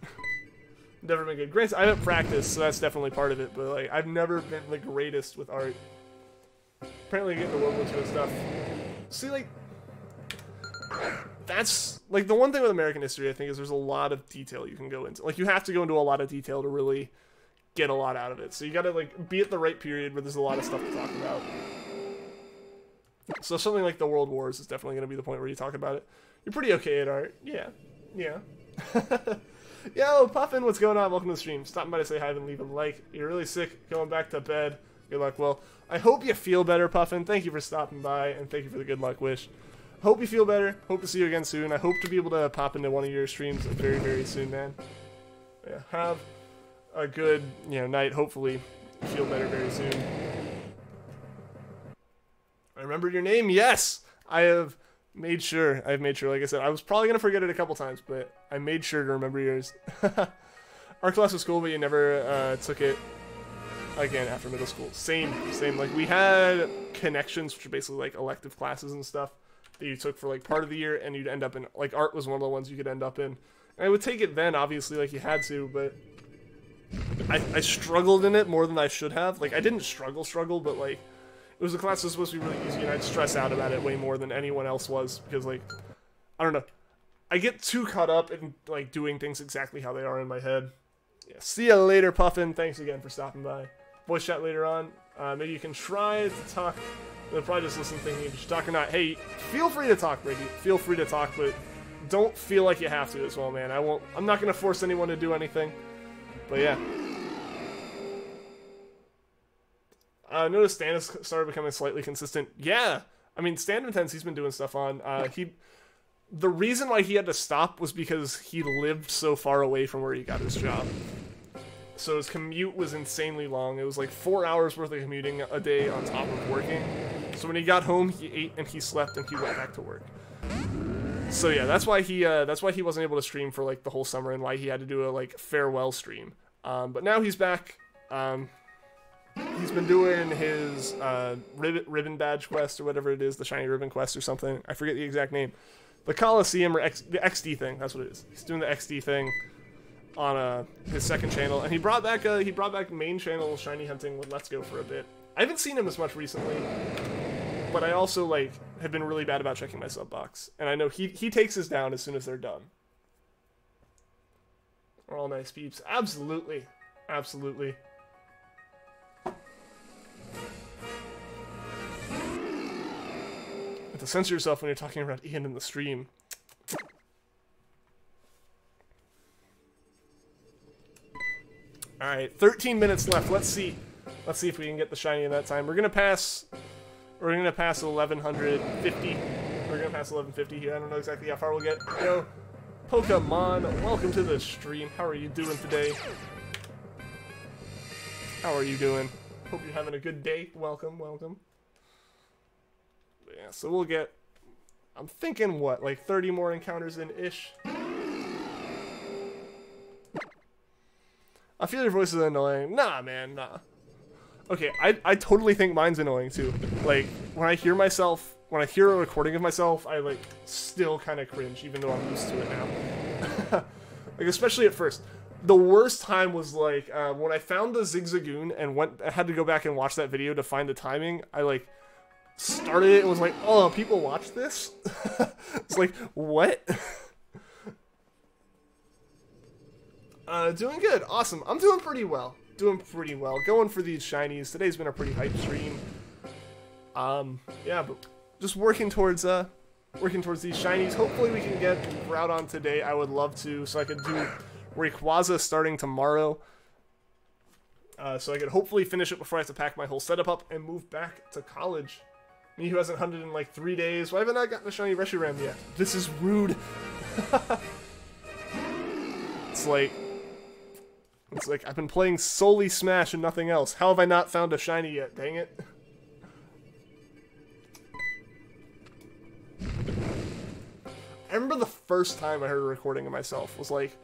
Never been good. Granted, I haven't practiced, so that's definitely part of it. But like, I've never been the greatest with art. Apparently, getting the World War II and stuff. See, like, that's like the one thing with American history. I think is there's a lot of detail you can go into. Like, you have to go into a lot of detail to really get a lot out of it. So you gotta like be at the right period where there's a lot of stuff to talk about. So something like the World Wars is definitely gonna be the point where you talk about it. You're pretty okay at art. Yeah. Yeah. Yo, Puffin, what's going on? Welcome to the stream. Stopping by to say hi and leave a like. You're really sick, going back to bed. Good luck. Well, I hope you feel better, Puffin. Thank you for stopping by, and thank you for the good luck wish. Hope you feel better. Hope to see you again soon. I hope to be able to pop into one of your streams very, very soon, man. Yeah, have a good, night. Hopefully, you feel better very soon. I remembered your name. Yes, I have made sure. Like I said, I was probably gonna forget it a couple times, but I made sure to remember yours. Our class was cool, but you never took it again after middle school. Same. Like, we had connections, which are basically like elective classes and stuff that you took for like part of the year, and you'd end up in, like, art was one of the ones you could end up in. And I would take it then, obviously, like you had to, but I struggled in it more than I should have. Like, I didn't struggle, but like, it was a class that was supposed to be really easy, and I'd stress out about it way more than anyone else was, because, like, I don't know. I get too caught up in, like, doing things exactly how they are in my head. Yeah, see ya later, Puffin. Thanks again for stopping by. Voice chat later on. Maybe you can try to talk. They'll probably just listen thinking if you should talk or not. Hey, feel free to talk, Brady. Feel free to talk, but don't feel like you have to as well, man. I'm not going to force anyone to do anything. But yeah. Notice Stan has started becoming slightly consistent. Yeah. I mean, Stan Intense, he's been doing stuff on. The reason why he had to stop was because he lived so far away from where he got his job. So his commute was insanely long. It was like 4 hours worth of commuting a day on top of working. So when he got home, he ate and he slept and he went back to work. So yeah, that's why he wasn't able to stream for like the whole summer, and why he had to do a like farewell stream. But now he's back. He's been doing his ribbon badge quest or whatever it is, the shiny ribbon quest or something. I forget the exact name. The Coliseum or the XD thing. That's what it is. He's doing the XD thing on his second channel, and he brought back main channel shiny hunting with Let's Go for a bit. I haven't seen him as much recently, but I also like have been really bad about checking my sub box, and I know he takes his down as soon as they're done. We're all nice peeps. Absolutely. Have to censor yourself when you're talking around Ian in the stream. Alright, 13 minutes left. Let's see if we can get the shiny in that time. We're gonna pass 1150. We're gonna pass 1150 here. I don't know exactly how far we'll get. Yo, Pokemon, welcome to the stream. How are you doing today? How are you doing? Hope you're having a good day. Welcome. Yeah, so we'll get, I'm thinking, what, like 30 more encounters in-ish? I feel your voice is annoying. Nah, man, nah. Okay, I totally think mine's annoying, too. Like, when I hear a recording of myself, I, like, still kind of cringe, even though I'm used to it now. Like, especially at first. The worst time was, like, when I found the Zigzagoon and I had to go back and watch that video to find the timing. I, like, started it and was like, oh, people watch this? It's like, what? Doing good. Awesome. I'm doing pretty well. Going for these shinies. Today's been a pretty hype stream. Yeah, but just working towards these shinies. Hopefully we can get Groudon today. I would love to, so I could do Rayquaza starting tomorrow. So I could hopefully finish it before I have to pack my whole setup up and move back to college. Me who hasn't hunted in like 3 days. Why haven't I gotten a shiny Reshiram yet? This is rude. It's like I've been playing solely Smash and nothing else. How have I not found a shiny yet? Dang it. I remember the first time I heard a recording of myself was like,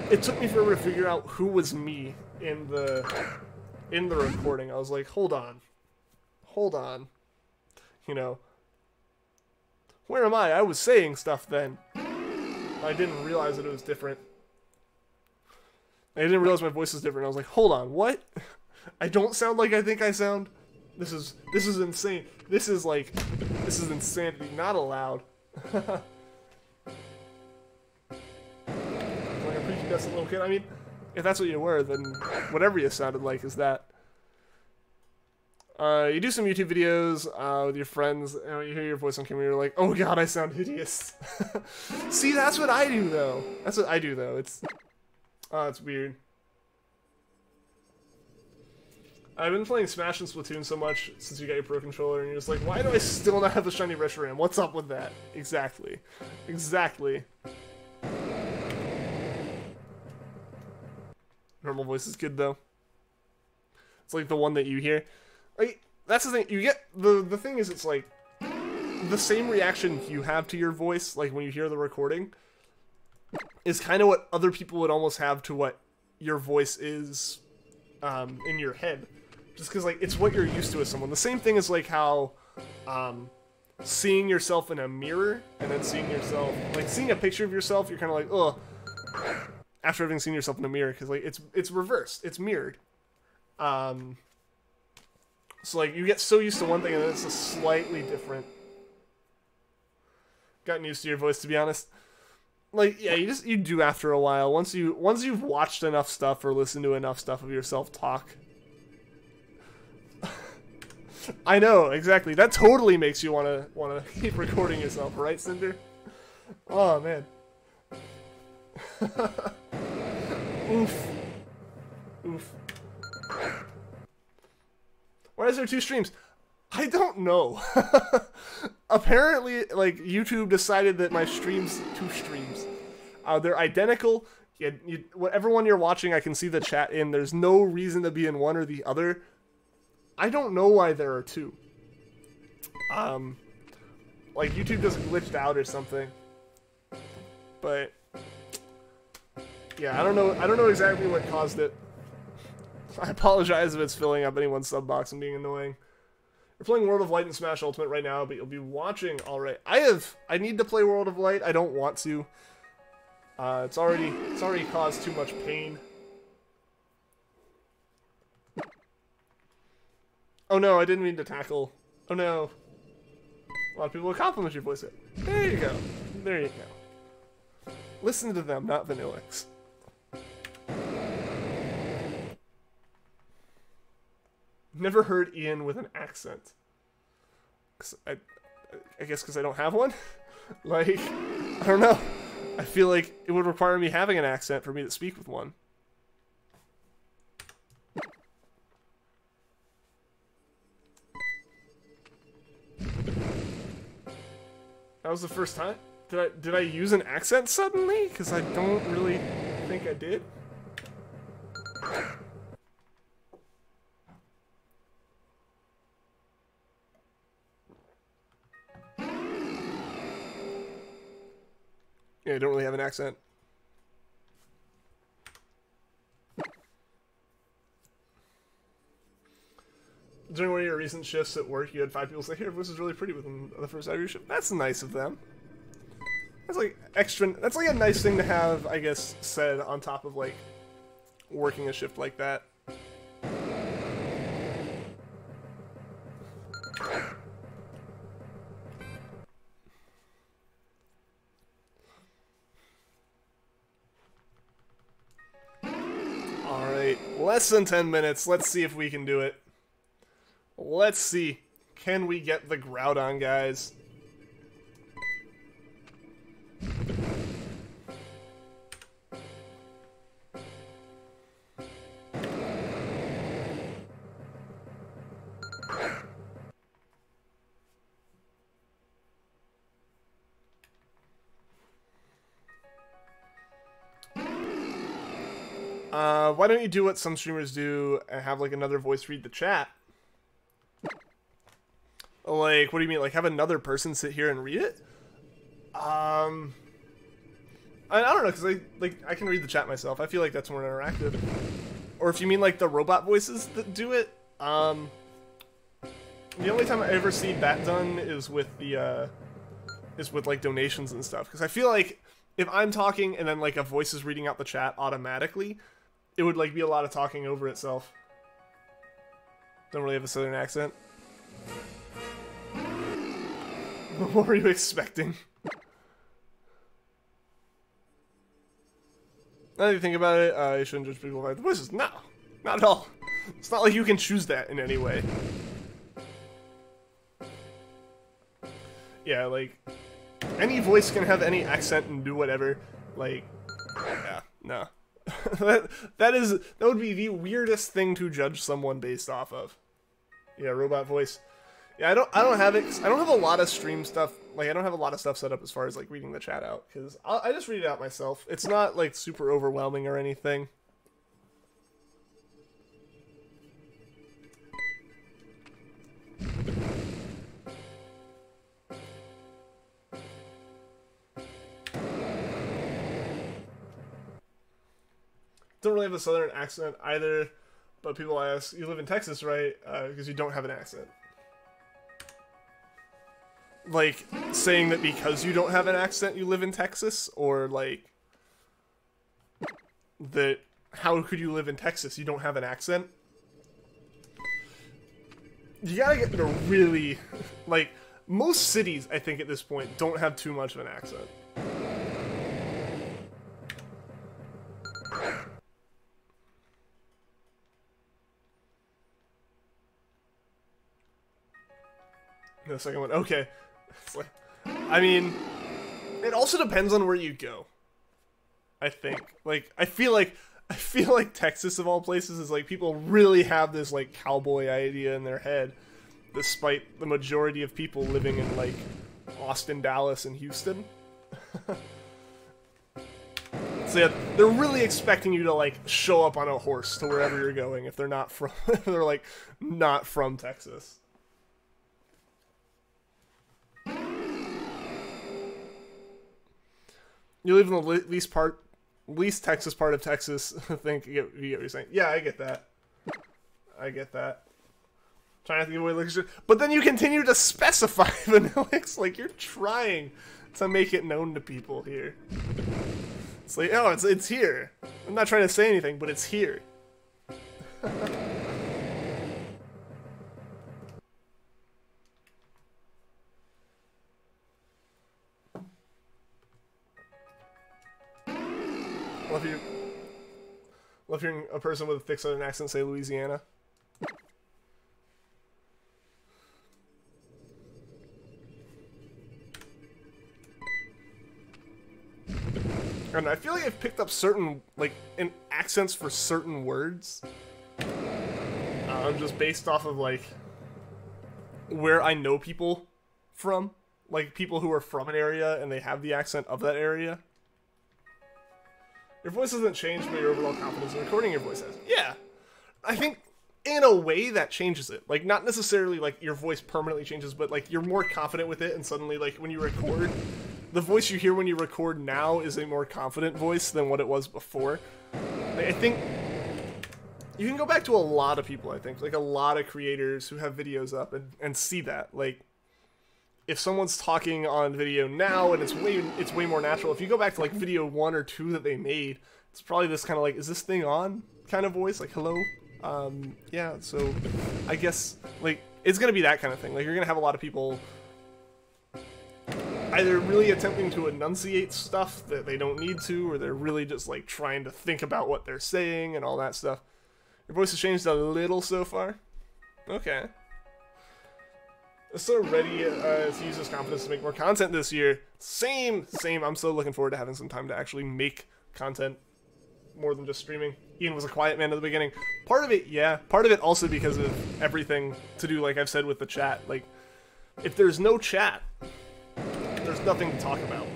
it took me forever to figure out who was me in the recording. I was like, hold on, you know, where am I? I was saying stuff then. I didn't realize that it was different. I didn't realize my voice was different. I was like, hold on, what? I don't sound like I think I sound. This is insane. This is insanity. Not allowed. Like a prepubescent little kid. I mean, if that's what you were, then whatever you sounded like is that. You do some YouTube videos with your friends, and when you hear your voice on camera, you're like, oh god, I sound hideous. See, that's what I do, though. That's what I do, though. It's weird. I've been playing Smash and Splatoon so much since you got your Pro Controller, and you're just like, why do I still not have a shiny Reshiram? What's up with that? Exactly. Exactly. Normal voice is good, though. It's like the one that you hear. Like, that's the thing. You get the thing is, it's like the same reaction you have to your voice, like when you hear the recording, is kind of what other people would almost have to what your voice is in your head. Just because, like, it's what you're used to as someone. The same thing is like how seeing yourself in a mirror and then seeing yourself, like, seeing a picture of yourself, you're kind of like, ugh, after having seen yourself in a mirror, because, like, it's reversed. It's mirrored. So, like, you get so used to one thing and then it's a slightly different. Gotten used to your voice, to be honest. Like, yeah, you do after a while. Once you've watched enough stuff or listened to enough stuff of yourself talk. I know, exactly. That totally makes you wanna keep recording yourself, right, Cinder? Oh man. Oof. Oof. Why is there 2 streams? I don't know. Apparently, like, YouTube decided that my streams, 2 streams, they're identical. Whatever one you're watching, I can see the chat in. There's no reason to be in one or the other. I don't know why there are 2. Like, YouTube just glitched out or something. But yeah, I don't know exactly what caused it. I apologize if it's filling up anyone's sub box and being annoying. You're playing World of Light and Smash Ultimate right now, but you'll be watching. All right, I need to play World of Light. I don't want to. It's already caused too much pain. Oh no, I didn't mean to tackle. Oh no. A lot of people will compliment your voice. There you go. There you go. Listen to them, not Vanillix. Never heard Ian with an accent. I guess because I don't have one? Like, I don't know. I feel like it would require me having an accent for me to speak with one. That was the first time? Did I use an accent suddenly? Because I don't really think I did. Yeah, I don't really have an accent. During one of your recent shifts at work, you had 5 people say, "Hey, your voice is really pretty" within the first hour of your shift. That's nice of them. That's like extra. That's like a nice thing to have, I guess, said on top of like working a shift like that. Alright, less than 10 minutes. Let's see if we can do it. Let's see. Can we get the Groudon, guys? Why don't you do what some streamers do and have like another voice read the chat? Like, what do you mean? Like, have another person sit here and read it? I don't know, because I can read the chat myself. I feel like that's more interactive. Or if you mean like the robot voices that do it, the only time I ever see that done is with the like donations and stuff. Because I feel like if I'm talking and then like a voice is reading out the chat automatically, it would like be a lot of talking over itself. Don't really have a southern accent. What were you expecting? Now that you think about it, you shouldn't judge people by the voices. No, not at all. It's not like you can choose that in any way. Yeah, like, any voice can have any accent and do whatever. Like, yeah, no. that would be the weirdest thing to judge someone based off of. Yeah, robot voice. Yeah, I don't have it. I don't have a lot of stream stuff. Like, I don't have a lot of stuff set up as far as like reading the chat out, because I just read it out myself. It's not like super overwhelming or anything. Don't really have a southern accent either, but people ask, you live in Texas, right? Because you don't have an accent. Like, saying that because you don't have an accent you live in Texas, or like that how could you live in Texas, you don't have an accent? You gotta get to really, like, most cities I think at this point don't have too much of an accent. The second one, okay. It's like, I mean, it also depends on where you go. I think, like, I feel like Texas of all places is like people really have this like cowboy idea in their head, despite the majority of people living in like Austin, Dallas, and Houston. So yeah, they're really expecting you to like show up on a horse to wherever you're going if they're not from, if they're like not from Texas. You live in the least Texas part of Texas. I think you get what you're saying. Yeah, I get that. I get that. Trying to think of a way, but then you continue to specify Vanillix, like you're trying to make it known to people here. It's like, oh, it's here. I'm not trying to say anything, but it's here. Love hearing a person with a thick southern accent say Louisiana. And I feel like I've picked up certain, like, accents for certain words. Just based off of, like, where I know people from. Like, people who are from an area and they have the accent of that area. Your voice hasn't changed, but your overall confidence in recording your voice has. Yeah. I think, in a way, that changes it. Like, not necessarily, like, your voice permanently changes, but, like, you're more confident with it, and suddenly, like, when you record, the voice you hear when you record now is a more confident voice than what it was before. Like, I think you can go back to a lot of people, I think. Like, a lot of creators who have videos up and see that. Like, if someone's talking on video now and it's way more natural, if you go back to like video 1 or 2 that they made, it's probably this kind of like, is this thing on kind of voice, like hello, yeah. So I guess like it's gonna be that kind of thing. Like you're gonna have a lot of people either really attempting to enunciate stuff that they don't need to, or they're really just like trying to think about what they're saying and all that stuff. Your voice has changed a little so far. Okay. So ready to use his confidence to make more content this year. Same. I'm so looking forward to having some time to actually make content more than just streaming. Ian was a quiet man at the beginning. Part of it, yeah. Part of it also because of everything to do, like I've said, with the chat. Like, if there's no chat, there's nothing to talk about.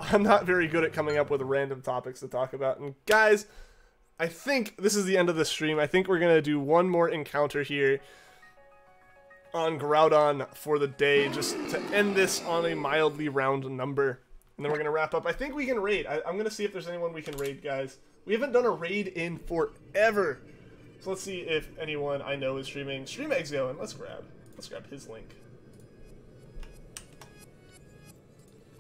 I'm not very good at coming up with random topics to talk about. And guys, I think this is the end of the stream. I think we're going to do one more encounter here on Groudon for the day, just to end this on a mildly round number. And then we're going to wrap up. I think we can raid. I'm going to see if there's anyone we can raid, guys. We haven't done a raid in forever. So let's see if anyone I know is streaming. Stream Egg's going. Let's grab his link.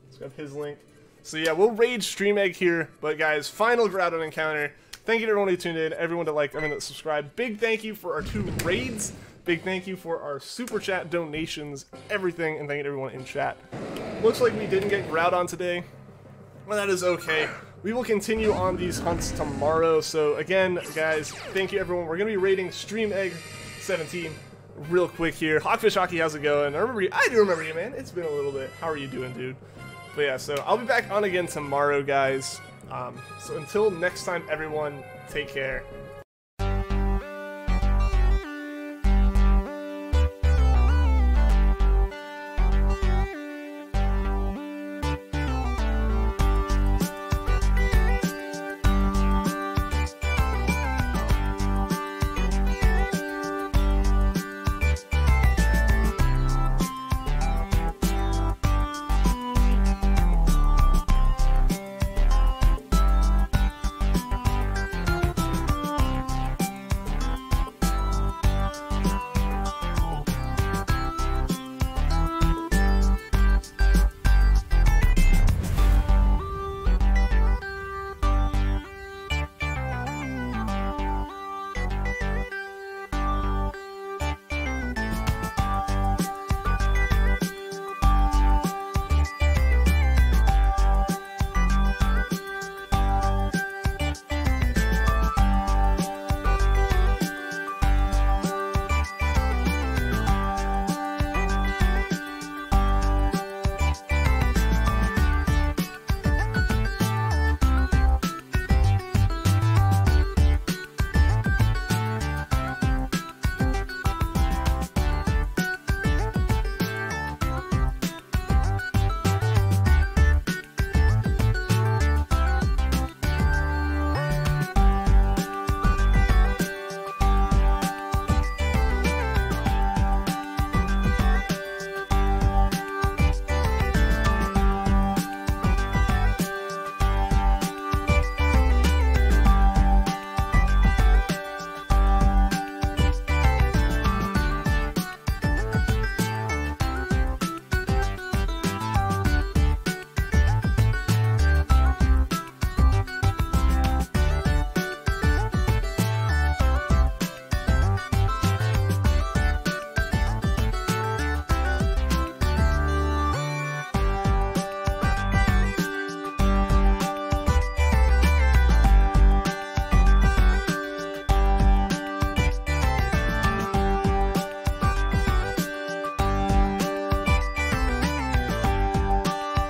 Let's grab his link. So yeah, we'll raid Stream Egg here. But guys, final Groudon encounter. Thank you to everyone who tuned in, everyone that liked, everyone that subscribed. Big thank you for our 2 raids. Big thank you for our super chat donations, everything, and thank you to everyone in chat. Looks like we didn't get Groudon today. Well, that is okay. We will continue on these hunts tomorrow. So again, guys, thank you everyone. We're gonna be raiding Stream Egg 17 real quick here. Hawkfish Hockey, how's it going? I do remember you, man. It's been a little bit. How are you doing, dude? But yeah, so I'll be back on again tomorrow, guys. So until next time, everyone, take care.